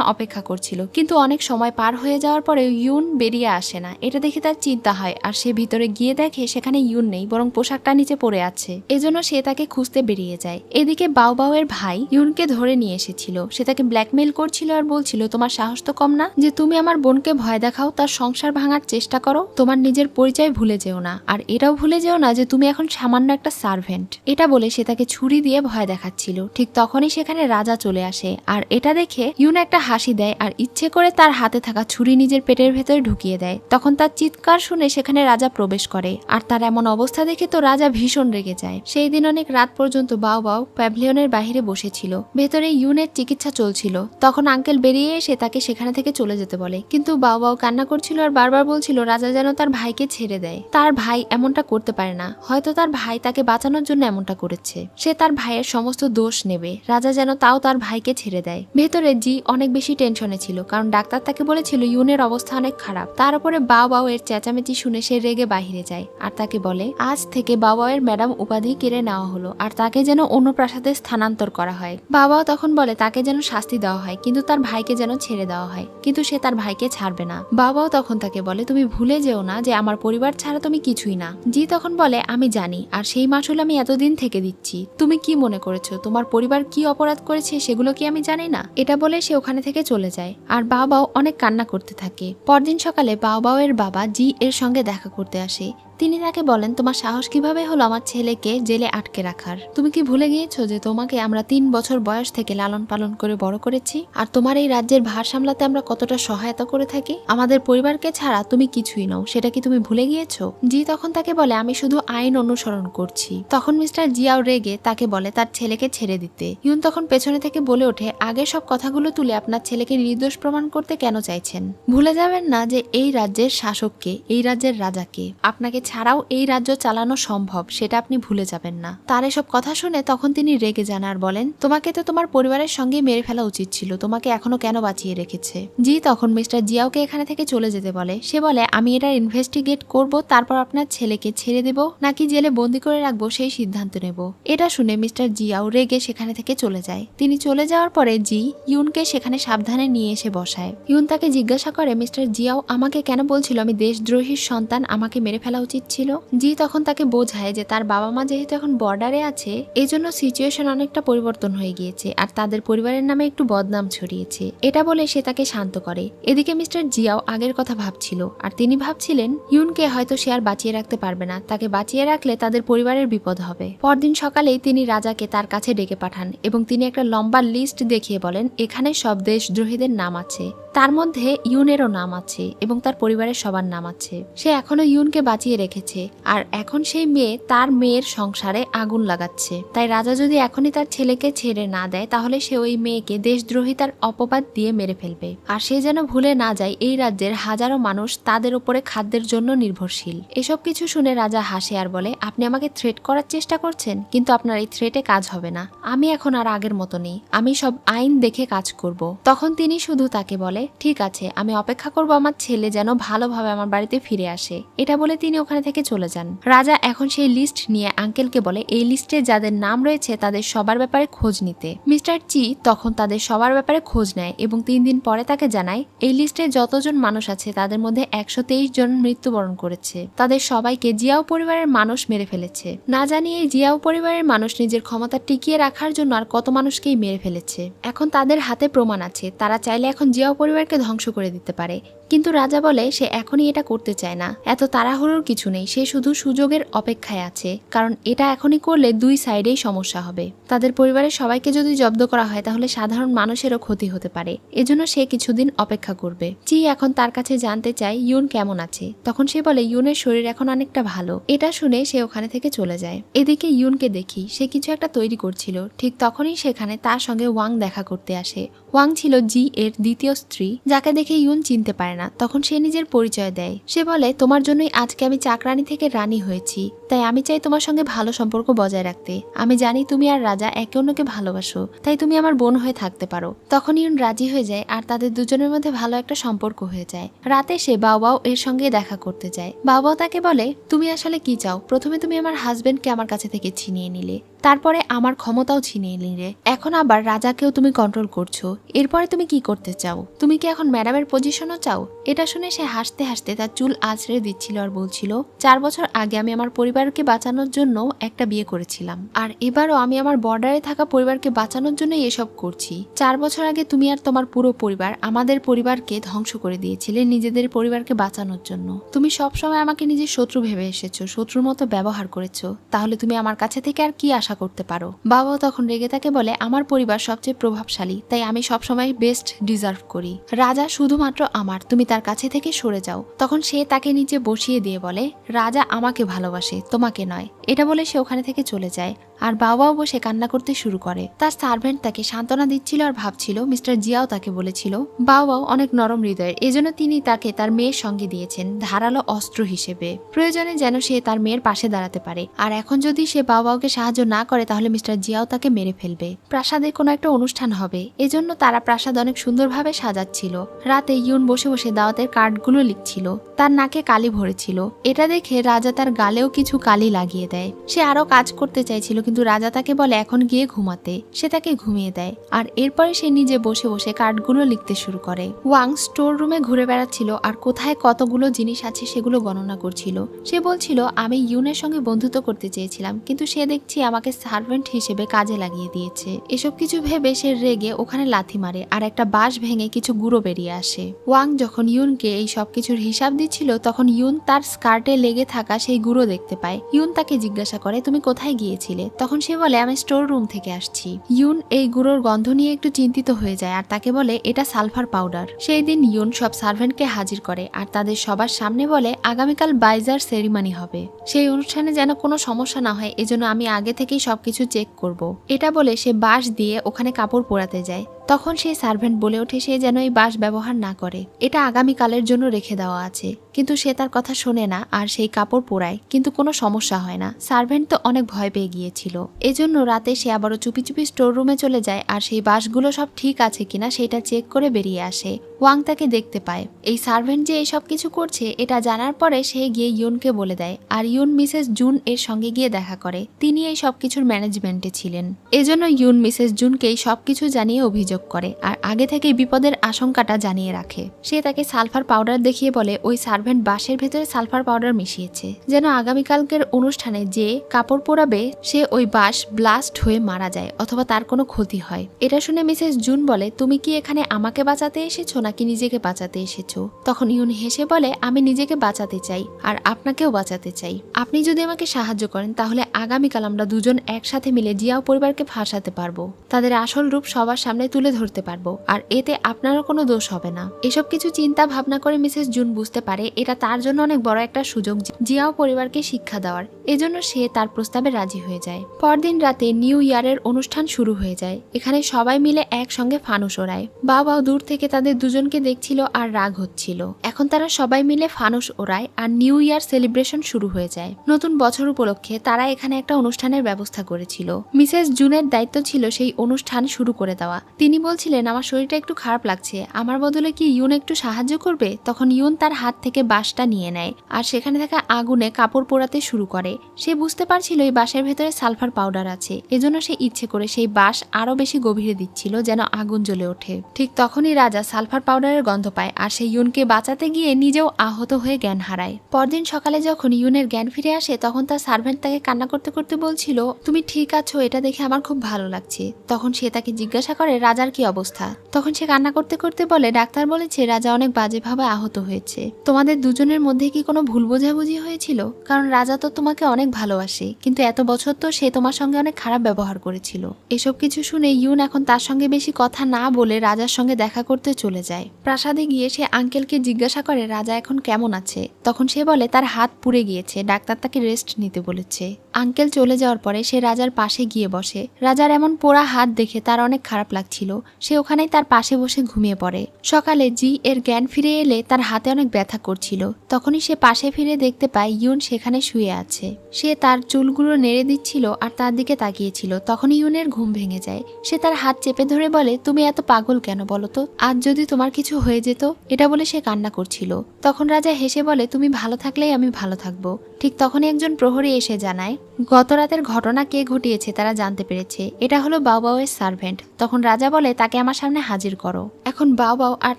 অপেক্ষা করছিল, কিন্তু অনেক সময় পার হয়ে যাওয়ার পরে ইউন বেরিয়ে আসে না। এটা দেখে তার চিন্তা হয় আর সে ভিতরে গিয়ে দেখে সেখানে ইউন নেই, বরং পোশাকটা নিচে পড়ে আছে। এজন্য সে তাকে খুঁজতে বেরিয়ে যায়। এদিকে বাওবাওয়ের ভাই ইউনকে ধরে নিয়ে এসেছিল। সে তাকে ব্ল্যাকমেইল করছিল আর বলছিল, তোমার সাহস তো কম না যে তুমি আমার বোনকে ভয় দেখাও, তার সংসার ভাঙার চেষ্টা করো। তোমার নিজের পরিচয় ভুলে যেও না, আর এটাও ভুলে যেও না যে তুমি এখন সামান্য একটা সার্ভেন্ট। এটা বলে সে তাকে ছুরি দিয়ে ভয় দেখাচ্ছিল। ঠিক তখনই সেখানে রাজা চলে আসে আর এটা দেখে ইউন একটা হাসি দেয় আর ইচ্ছে করে তার হাতে থাকা ছুরি নিজের পেটের ভেতরে ঢুকিয়ে দেয়। তখন তার চিৎকার শুনে সেখানে রাজা প্রবেশ করে আর তার এমন অবস্থা দেখে তো রাজা ভীষণ রেগে যায়। সেই দিন অনেক রাত পর্যন্ত বাও প্যাভিলিয়নের বাহিরে বসেছিল। ভেতরে ইউনের চিকিৎসা চলছিল। তখন আঙ্কেল বেরিয়ে এসে তাকে সেখানে থেকে চলে যেতে বলে, কিন্তু বাও কান্না করছিল আর বারবার বলছিল রাজা যেন তার ভাইকে ছেড়ে দেয়। তার ভাই এমনটা করতে পারে না, হয়তো তার ভাই তাকে বাঁচানোর জন্য এমনটা করেছে। সে তার ভাইয়ের সমস্ত দোষ নেবে, রাজা যেন তাও তার ভাইকে ছেড়ে দেয়। ভেতরে জি অনেক বেশি টেনশনে ছিল, কারণ ডাক্তার তাকে বলেছিল ইউনের অবস্থা অনেক খারাপ। তার উপরে বাও এর চেঁচামেচি শুনে সে রেগে বাহিরে যায় আর তাকে বলে, আজ থেকে বাও এর ম্যাডাম উপাধি কেড়ে নেওয়া হলো আর তাকে যেন অন্য প্রাসাদে স্থানান্তর করা হয়। বাবাও তখন বলে তাকে যেন শাস্তি দেওয়া হয়, কিন্তু তার ভাইকে যেন ছেড়ে দেওয়া হয়, কিন্তু সে তার ভাইকে ছাড়বে না। বাবাও তখন তাকে বলে, তুমি ভুলে যেও না যে আমার পরিবার ছাড়া তুমি কিছুই না। জি তখন বলে, আমি জানি, আর সেই মাসুল আমি এতদিন থেকে দিচ্ছি। তুমি কি মনে করেছো তোমার পরিবার কি অপরাধ করেছে সেগুলো কি আমি জানি না? এটা বলে সে ওখানে থেকে চলে যায় আর বাও অনেক কান্না করতে থাকে। পরদিন সকালে বাও এর বাবা জি এর সঙ্গে দেখা করতে আসে। তিনি তাকে বলেন, তোমার সাহস কিভাবে হলো আমার ছেলেকে জেলে আটকে রাখার? তুমি কি ভুলে গিয়েছো যে তোমাকে আমরা 3 বছর বয়স থেকে লালন পালন করে বড় করেছি, আর তোমার এই রাজ্যের ভার সামলাতে আমরা কতটা সহায়তা করে থাকি? আমাদের পরিবারকে ছাড়া তুমি কিছুই নও, সেটা কি তুমি ভুলে গিয়েছো? জি তখন তাকে বলে, আমি শুধু আইন অনুসরণ করছি। তখন মিস্টার জিয়াও রেগে তাকে বলে তার ছেলেকে ছেড়ে দিতে। ইউন তখন পেছনে থেকে বলে ওঠে, আগে সব কথাগুলো তুলে আপনার ছেলেকে নির্দোষ প্রমাণ করতে কেন চাইছেন? ভুলে যাবেন না যে এই রাজ্যের শাসককে, এই রাজ্যের রাজাকে, আপনাকে ছাড়াও এই রাজ্য চালানো সম্ভব, সেটা আপনি ভুলে যাবেন না। তার এসব কথা শুনে তখন তিনি রেগে যান আর বলেন, তোমাকে তো তোমার পরিবারের সঙ্গে মেরে ফেলা উচিত ছিল, তোমাকে এখনো কেন বাঁচিয়ে রেখেছে? জি তখন মিস্টার জিয়াওকে এখানে থেকে চলে যেতে বলে। সে বলে, আমি এটা ইনভেস্টিগেট করব, তারপর আপনার ছেলেকে ছেড়ে দেব নাকি জেলে বন্দি করে রাখবো সেই সিদ্ধান্ত নেব। এটা শুনে মিস্টার জিয়াও রেগে সেখানে থেকে চলে যায়। তিনি চলে যাওয়ার পরে জি ইউনকে সেখানে সাবধানে নিয়ে এসে বসায়। ইউন তাকে জিজ্ঞাসা করে, মিস্টার জিয়াও আমাকে কেন বলছিল আমি দেশদ্রোহীর সন্তান, আমাকে মেরে ফেলা উচিত ছিল? জি তখন তাকে বোঝায় যে তার বাবা মা যেহেতু এখন বর্ডারে আছে, এই জন্য সিচুয়েশন অনেকটা পরিবর্তন হয়ে গিয়েছে আর তাদের পরিবারের নামে একটু বদনাম ছড়িয়েছে। এটা বলে সে তাকে শান্ত করে। এদিকে মিস্টার জিয়াও আগের কথা ভাবছিল আর তিনি ভাবছিলেন ইউনকে হয়তো সে আর বাঁচিয়ে রাখতে পারবে না, তাকে বাঁচিয়ে রাখলে তাদের পরিবারের বিপদ হবে। পরদিন সকালেই তিনি রাজাকে তার কাছে ডেকে পাঠান এবং তিনি একটা লম্বা লিস্ট দেখিয়ে বলেন, এখানে সব দেশদ্রোহীদের নাম আছে, তার মধ্যে ইউনেরও নাম আছে এবং তার পরিবারের সবার নাম আছে। সে এখনো ইউনকে বাঁচিয়ে রেখেছে আর এখন সেই মেয়ে তার মেয়ের সংসারে আগুন লাগাচ্ছে। তাই রাজা যদি এখনই তার ছেলেকে ছেড়ে না দেয় তাহলে সে ওই মেয়েকে দেশদ্রোহিতার অপবাদ দিয়ে মেরে ফেলবে। আর সে যেন ভুলে না যায় এই রাজ্যের হাজারো মানুষ তাদের উপরে খাদ্যের জন্য নির্ভরশীল। এসব কিছু শুনে রাজা হাসে আর বলে, আপনি আমাকে থ্রেট করার চেষ্টা করছেন, কিন্তু আপনার এই থ্রেটে কাজ হবে না। আমি এখন আর আগের মতো নেই, আমি সব আইন দেখে কাজ করব। তখন তিনি শুধু তাকে বলে, ঠিক আছে, আমি অপেক্ষা করব আমার ছেলে যেন ভালোভাবে আমার বাড়িতে ফিরে আসে। এটা বলে তিনি ওখানে থেকে চলে যান। রাজা এখন সেই লিস্ট নিয়ে আঙ্কেলকে বলে এই লিস্টে যাদের নাম রয়েছে তাদের সবার ব্যাপারে খোঁজ নিতে। মিস্টার চি তখন তাদের সবার ব্যাপারে খোঁজ নেয় এবং 3 দিন পরে তাকে জানায় এই লিস্টে যতজন মানুষ আছে তাদের মধ্যে 123 জন মৃত্যুবরণ করেছে। তাদের সবাইকে জিয়াও পরিবারের মানুষ মেরে ফেলেছে। না জানি এই জিয়াও পরিবারের মানুষ নিজের ক্ষমতা টিকিয়ে রাখার জন্য আর কত মানুষকেই মেরে ফেলেছে। এখন তাদের হাতে প্রমাণ আছে, তারা চাইলে এখন জিয়াও পরিবারকে ধ্বংস করে দিতে পারে। কিন্তু রাজা বলে সে এখনই এটা করতে চায় না, এত তাড়াহুড়োর কিছু নেই, সে শুধু সুযোগের অপেক্ষায় আছে, কারণ এটা এখনই করলে 2 সাইডেই সমস্যা হবে। তাদের পরিবারের সবাইকে যদি জব্দ করা হয় তাহলে সাধারণ মানুষেরও ক্ষতি হতে পারে, এজন্য সে কিছুদিন অপেক্ষা করবে। চি এখন তার কাছে জানতে চায় ইউন কেমন আছে। তখন সে বলে ইউনের শরীর এখন অনেকটা ভালো। এটা শুনে সে ওখানে থেকে চলে যায়। এদিকে ইউনকে দেখি সে কিছু একটা তৈরি করছিল, ঠিক তখনই সেখানে তার সঙ্গে ওয়াং দেখা করতে আসে। ওয়াং ছিল জি এর দ্বিতীয় স্ত্রী, যাকে দেখে ইউন চিনতে পারে না। তখন সে নিজের পরিচয় দেয়। সে বলে, তোমার জন্যই আজকে আমি চাকরানী থেকে রানী হয়েছি, তাই আমি চাই তোমার সঙ্গে ভালো সম্পর্ক বজায় রাখতে। আমি জানি তুমি আর রাজা একে অন্যকে ভালোবাসো, তাই তুমি আমার বোন হয়ে থাকতে পারো। তখন ইউন রাজি হয়ে যায় আর তাদের দুজনের মধ্যে ভালো একটা সম্পর্ক হয়ে যায়। রাতে সে বাওবাও এর সঙ্গে দেখা করতে যায়। বাওবাও তাকে বলে, তুমি আসলে কি চাও? প্রথমে তুমি আমার হাজবেন্ডকে আমার কাছে থেকে ছিনিয়ে নিলে, তারপরে আমার ক্ষমতাও ছিনিয়ে নিলে, এখন আবার রাজাকেও তুমি কন্ট্রোল করছো। এরপরে তুমি কি করতে চাও? তুমি কি এখন ম্যাডামের পজিশনও চাও? এটা শুনে সে হাসতে হাসতে তার চুল আঁচড়ে দিচ্ছিল আর বলছিল, 4 বছর আগে আমি আমার পরিবারকে বাঁচানোর জন্য একটা বিয়ে করেছিলাম, আর এবারও আমি আমার বর্ডারে থাকা পরিবারকে বাঁচানোর জন্য এসব করছি। 4 বছর আগে তুমি আর তোমার পুরো পরিবার আমাদের পরিবারকে ধ্বংস করে দিয়েছিলে নিজেদের পরিবারকে বাঁচানোর জন্য। তুমি সবসময় আমাকে নিজের শত্রু ভেবে এসেছো, শত্রুর মতো ব্যবহার করেছো, তাহলে তুমি আমার কাছে থেকে আর কি আশা করতে পারো? বাবাও তখন রেগে তাকে বলে, আমার পরিবার সবচেয়ে প্রভাবশালী, তাই আমি সবসময় বেস্ট ডিজার্ভ করি। রাজা শুধুমাত্র আমার, তুমি তার কাছে থেকে সরে যাও। তখন সে তাকে নিচে বসিয়ে দিয়ে বলে, রাজা আমাকে ভালোবাসে, তোমাকে নয়। এটা বলে সে ওখানে থেকে চলে যায় আর বাবাও বসে কান্না করতে শুরু করে। তার সার্ভেন্ট তাকে সান্ত্বনা দিচ্ছিল আর ভাবছিল মিস্টার জিয়াও তাকে বলেছিল বাবাও অনেক নরম হৃদয়ের, এজন্য তিনি তাকে তার মেয়ের সঙ্গে দিয়েছেন ধারালো অস্ত্র হিসেবে, প্রয়োজনে যেন সে তার মেয়ের পাশে দাঁড়াতে পারে। আর এখন যদি সে বাবাকে সাহায্য না করে তাহলে মিস্টার জিয়াও তাকে মেরে ফেলবে। প্রাসাদে কোনো একটা অনুষ্ঠান হবে, এজন্য তারা প্রাসাদ অনেক সুন্দরভাবে সাজাচ্ছিল। রাতে ইউন বসে বসে দাওয়াতের কার্ডগুলো লিখছিল, তার নাকে কালি ভরেছিল। এটা দেখে রাজা তার গালেও কিছু কালি লাগিয়ে দেয়। সে আরো কাজ করতে চাইছিল, কিন্তু রাজা তাকে বলে এখন গিয়ে ঘুমাতে। সে তাকে ঘুমিয়ে দেয় আর এরপরে সে নিজে বসে বসে কার্ডগুলো লিখতে শুরু করে। ওয়াং স্টোর রুমে ঘুরে বেড়াচ্ছিল আর কোথায় কতগুলো জিনিস আছে সেগুলো গণনা করছিল। সে বলছিল, আমি ইউনের সঙ্গে বন্ধুত্ব করতে চেয়েছিলাম, কিন্তু সে দেখছি আমাকে সার্ভেন্ট হিসেবে কাজে লাগিয়ে দিয়েছে। এসব কিছু ভেবে সে রেগে ওখানে লাথি মারে আর একটা বাঁশ ভেঙে কিছু গুঁড়ো বেরিয়ে আসে। ওয়াং যখন ইউনকে এই সবকিছুর হিসাব দিচ্ছিল তখন ইউন তার স্কার্টে লেগে থাকা সেই গুঁড়ো দেখতে পায়। ইউন তাকে জিজ্ঞাসা করে, তুমি কোথায় গিয়েছিলে? তখন সে বলে, আমি স্টোর রুম থেকে আসছি। ইউন এই গুঁড়োর গন্ধ নিয়ে একটু চিন্তিত হয়ে যায় আর তাকে বলে এটা সালফার পাউডার। সেই দিন ইউন সব সার্ভেন্টকে হাজির করে আর তাদের সবার সামনে বলে আগামীকাল বাইজার সেরিমনি হবে, সেই অনুষ্ঠানে যেন কোনো সমস্যা না হয় এজন্য আমি আগে থেকেই সবকিছু চেক করব। এটা বলে সে বাঁশ দিয়ে ওখানে কাপড় পোড়াতে যায়। তখন সেই সার্ভেন্ট বলে ওঠে সে যেন এই বাঁশ ব্যবহার না করে, এটা আগামীকালের জন্য রেখে দেওয়া আছে। কিন্তু সে তার কথা শোনে না আর সেই কাপড় পোড়ায়, কিন্তু কোনো সমস্যা হয় না। সার্ভেন্ট তো অনেক ভয় পেয়ে গিয়েছিল। এজন্য রাতে সে আবারও চুপি চুপি স্টোর রুমে চলে যায় আর সেই বাঁশগুলো সব ঠিক আছে কিনা সেটা চেক করে বেরিয়ে আসে। ওয়াং তাকে দেখতে পায়। এই সার্ভেন্ট যে এইসব কিছু করছে এটা জানার পরে সে গিয়ে ইউনকে বলে দেয় আর ইউন মিসেস জুন এর সঙ্গে গিয়ে দেখা করে। তিনি এই সবকিছুর ম্যানেজমেন্টে ছিলেন। এজন্য ইউন মিসেস জুনকে এই সবকিছু জানিয়ে অভিযোগ করে আর আগে থেকে বিপদের আশঙ্কাটা জানিয়ে রাখে। সে তাকে সালফার পাউডার দেখিয়ে বলে ওই সার্ভেন্ট বাঁশের ভেতরে সালফার পাউডার মিশিয়েছে, যেন আগামীকালকের অনুষ্ঠানে যে কাপড় পোড়াবে সে ওই বাঁশ ব্লাস্ট হয়ে মারা যায় অথবা তার কোনো ক্ষতি হয়। এটা শুনে মিসেস জুন বলে, তুমি কি এখানে আমাকে বাঁচাতে এসেছো নাকি নিজেকে বাঁচাতে এসেছো? তখন ইউন হেসে বলে, আমি নিজেকে বাঁচাতে চাই আর আপনাকেও বাঁচাতে চাই। আপনি যদি আমাকে সাহায্য করেন তাহলে আগামীকাল আমরা দুজন একসাথে মিলে জিয়াও পরিবারকে ফাঁসাতে পারবো, তাদের আসল রূপ সবার সামনে তুলে ধরতে পারবো আর এতে আপনারও কোনো দোষ হবে না। এসব কিছু চিন্তা ভাবনা করে মিসেস জুন বুঝতে পারে এটা তার জন্য অনেক বড় একটা সুযোগ জিয়াও পরিবারকে শিক্ষা দেওয়ার। এজন্য সে তার প্রস্তাবে রাজি হয়ে যায়। পরদিন রাতে নিউ ইয়ারের অনুষ্ঠান শুরু হয়ে যায়। এখানে সবাই মিলে একসঙ্গে ফানুস ওড়ায়। বাবাও দূর থেকে তাদের দুজনকে দেখছিল আর রাগ হচ্ছিল। এখন তারা সবাই মিলে ফানুস ওড়ায় আর নিউ ইয়ার সেলিব্রেশন শুরু হয়ে যায়। নতুন বছর উপলক্ষে তারা এখানে একটা অনুষ্ঠানের ব্যবস্থা করেছিল। মিসেস জুনের দায়িত্ব ছিল সেই অনুষ্ঠান শুরু করে দেওয়া। তিনি বলছিলেন, আমার শরীরটা একটু খারাপ লাগছে, আমার বদলে কি ইউন একটু সাহায্য করবে? তখন ইউন তার হাত থেকে বাঁশটা নিয়ে নেয় আর সেখানে থাকা আগুনে কাপড় পোড়াতে শুরু করে। সে বুঝতে পারছিল এই বাঁশের ভেতরে সালফার পাউডার আছে, এজন্য সে ইচ্ছে করে সেই বাঁশ আরো বেশি গভীরে দিচ্ছিল যেন আগুন জ্বলে ওঠে। ঠিক তখনই রাজা সালফার পাউডারের গন্ধ পায় আর সে ইউনকে বাঁচাতে গিয়ে নিজেও আহত হয়ে জ্ঞান হারায়। পরদিন সকালে যখন ইউনের জ্ঞান ফিরে আসে তখন তার সার্ভেন্ট তাকে কান্না করতে করতে বলছিল, তুমি ঠিক আছো? এটা দেখে আমার খুব ভালো লাগছে। তখন সে তাকে জিজ্ঞাসা করে রাজার কি অবস্থা। তখন সে কান্না করতে করতে বলে, ডাক্তার বলেছে রাজা অনেক বাজেভাবে আহত হয়েছে। তোমাদের দুজনের মধ্যে কি কোনো ভুল বোঝাবুঝি হয়েছিল? কারণ রাজা তো তোমাকে অনেক ভালোবাসে, কিন্তু এত বছর তো সে তোমার সঙ্গে অনেক খারাপ ব্যবহার করেছিল। এসব কিছু শুনে ইউন এখন তার সঙ্গে বেশি কথা না বলে রাজার সঙ্গে দেখা করতে চলে যায়। প্রাসাদে গিয়ে সে আঙ্কেলকে জিজ্ঞাসা করে রাজা এখন কেমন আছে। তখন সে বলে তার হাত পুড়ে গিয়েছে, ডাক্তার তাকে রেস্ট নিতে বলেছে। আঙ্কেল চলে যাওয়ার পরে সে রাজার পাশে গিয়ে বসে। রাজার এমন পোড়া হাত দেখে তার অনেক খারাপ লাগছিল। সে ওখানেই তার পাশে বসে ঘুমিয়ে পড়ে। সকালে জি এর জ্ঞান ফিরে এলে তার হাতে অনেক ব্যথা করছিল। তখনই সে পাশে ফিরে দেখতে পায় ইউন সেখানে শুয়ে আছে। সে তার চুলগুলো নেড়ে দিচ্ছিল আর তার দিকে তাকিয়েছিল। তখনই ইউনের ঘুম ভেঙে যায়। সে তার হাত চেপে ধরে বলে, তুমি এত পাগল কেন বলো তো? আজ যদি তোমার কিছু হয়ে যেত। এটা বলে সে কান্না করছিল। তখন রাজা হেসে বলে, তুমি ভালো থাকলেই আমি ভালো থাকবো। ঠিক তখনই একজন প্রহরী এসে জানায় গত রাতের ঘটনা কে ঘটিয়েছে তারা জানতে পেরেছে। এটা হলো বাওবাওয়ের সার্ভেন্ট। তখন রাজা বলে তাকে আমার সামনে হাজির করো। এখন বাওবাও আর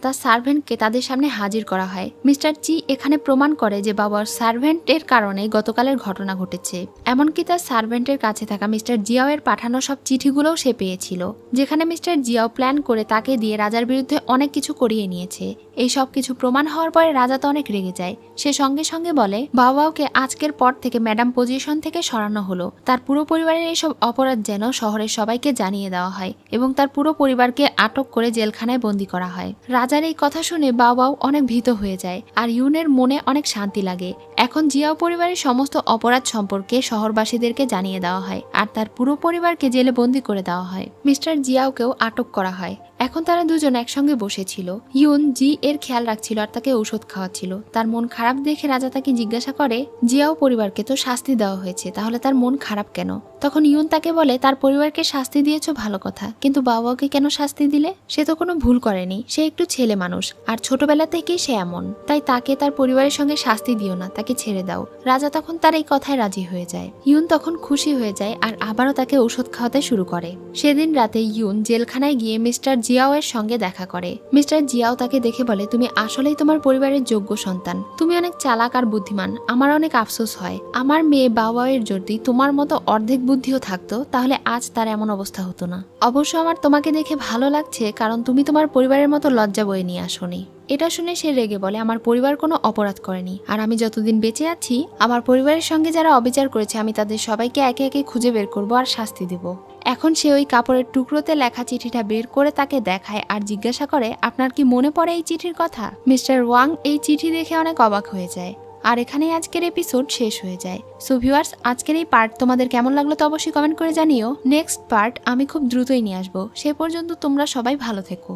তার সার্ভেন্টকে তাদের সামনে হাজির করা হয়। মিস্টার চি এখানে প্রমাণ করে যে বাবার সার্ভেন্টের কারণে গতকালের ঘটনা ঘটেছে। এমনকি তার সার্ভেন্টের কাছে থাকা মিস্টার জিয়াও এর পাঠানো সব চিঠিগুলোও সে পেয়েছিল, যেখানে মিস্টার জিয়াও প্ল্যান করে তাকে দিয়ে রাজার বিরুদ্ধে অনেক কিছু করিয়ে নিয়েছে। এই সব কিছু প্রমাণ হওয়ার পরে রাজা তো অনেক রেগে যায়। সে সঙ্গে সঙ্গে বলে বাওবাওকে আজকের পর থেকে ম্যাডাম পজিশন থেকে সরানো হলো। তার পুরো পরিবারের এইসব অপরাধ যেন শহরের সবাইকে জানিয়ে দেওয়া হয় এবং তার পুরো পরিবারকে আটক করে জেলখানায় বন্দী করা হয়। রাজার এই কথা শুনে বাওবাও অনেক ভীত হয়ে যায় আর ইউনের মনে অনেক শান্তি লাগে। এখন জিয়াও পরিবারের সমস্ত অপরাধ সম্পর্কে শহরবাসীদেরকে জানিয়ে দেওয়া হয় আর তার পুরো পরিবারকে জেলে বন্দী করে দেওয়া হয়। মিস্টার জিয়াওকেও আটক করা হয়। এখন তারা দুজন একসঙ্গে বসেছিল। ইউন জি এর খেয়াল রাখছিল আর তাকে ঔষধ খাওয়াচ্ছিল। তার মন খারাপ দেখে রাজা তাকে জিজ্ঞাসা করে, জিয়াও পরিবারকে তো শাস্তি দেওয়া হয়েছে, তাহলে তার মন খারাপ কেন? তখন ইউন তাকে বলে, তার পরিবারকে শাস্তি দিয়েছো ভালো কথা, কিন্তু বাবাকে কেন শাস্তি দিলে? সে তো কোনো ভুল করেনি, সে একটু ছেলে মানুষ আর ছোটবেলা থেকেই সে এমন। তাই তাকে তার পরিবারের সঙ্গে শাস্তি দিও না, তাকে ছেড়ে দাও। রাজা তখন তার এই কথায় রাজি হয়ে যায়। ইউন তখন খুশি হয়ে যায় আর আবারও তাকে ঔষধ খাওয়াতে শুরু করে। সেদিন রাতে ইউন জেলখানায় গিয়ে মিস্টার জিয়াও এর সঙ্গে দেখা করে। মিস্টার জিয়াও তাকে দেখে বলে, তুমি আসলেই তোমার পরিবারের যোগ্য সন্তান, তুমি অনেক চালাক আর বুদ্ধিমান। আমার অনেক আফসোস হয়, আমার মেয়ে বাওয়াওয়ের যদি তোমার মতো অর্ধেক বুদ্ধিও থাকতো তাহলে আজ তার এমন অবস্থা হতো না। অবশ্য আমার তোমাকে দেখে ভালো লাগছে, কারণ তুমি তোমার পরিবারের মতো লজ্জা বয়ে নিয়ে আসোনি। এটা শুনে সে রেগে বলে, আমার পরিবার কোনো অপরাধ করেনি, আর আমি যতদিন বেঁচে আছি আমার পরিবারের সঙ্গে যারা অবিচার করেছে আমি তাদের সবাইকে একে একে খুঁজে বের করব আর শাস্তি দেব। এখন সে ওই কাপড়ের টুকরোতে লেখা চিঠিটা বের করে তাকে দেখায় আর জিজ্ঞাসা করে, আপনার কি মনে পড়ে এই চিঠির কথা? মিস্টার ওয়াং এই চিঠি দেখে অনেক অবাক হয়ে যায়। আর এখানেই আজকের এপিসোড শেষ হয়ে যায়। সো ভিউয়ার্স, আজকের এই পার্ট তোমাদের কেমন লাগলো তো অবশ্যই কমেন্ট করে জানিও। নেক্সট পার্ট আমি খুব দ্রুতই নিয়ে আসবো। সে পর্যন্ত তোমরা সবাই ভালো থেকো।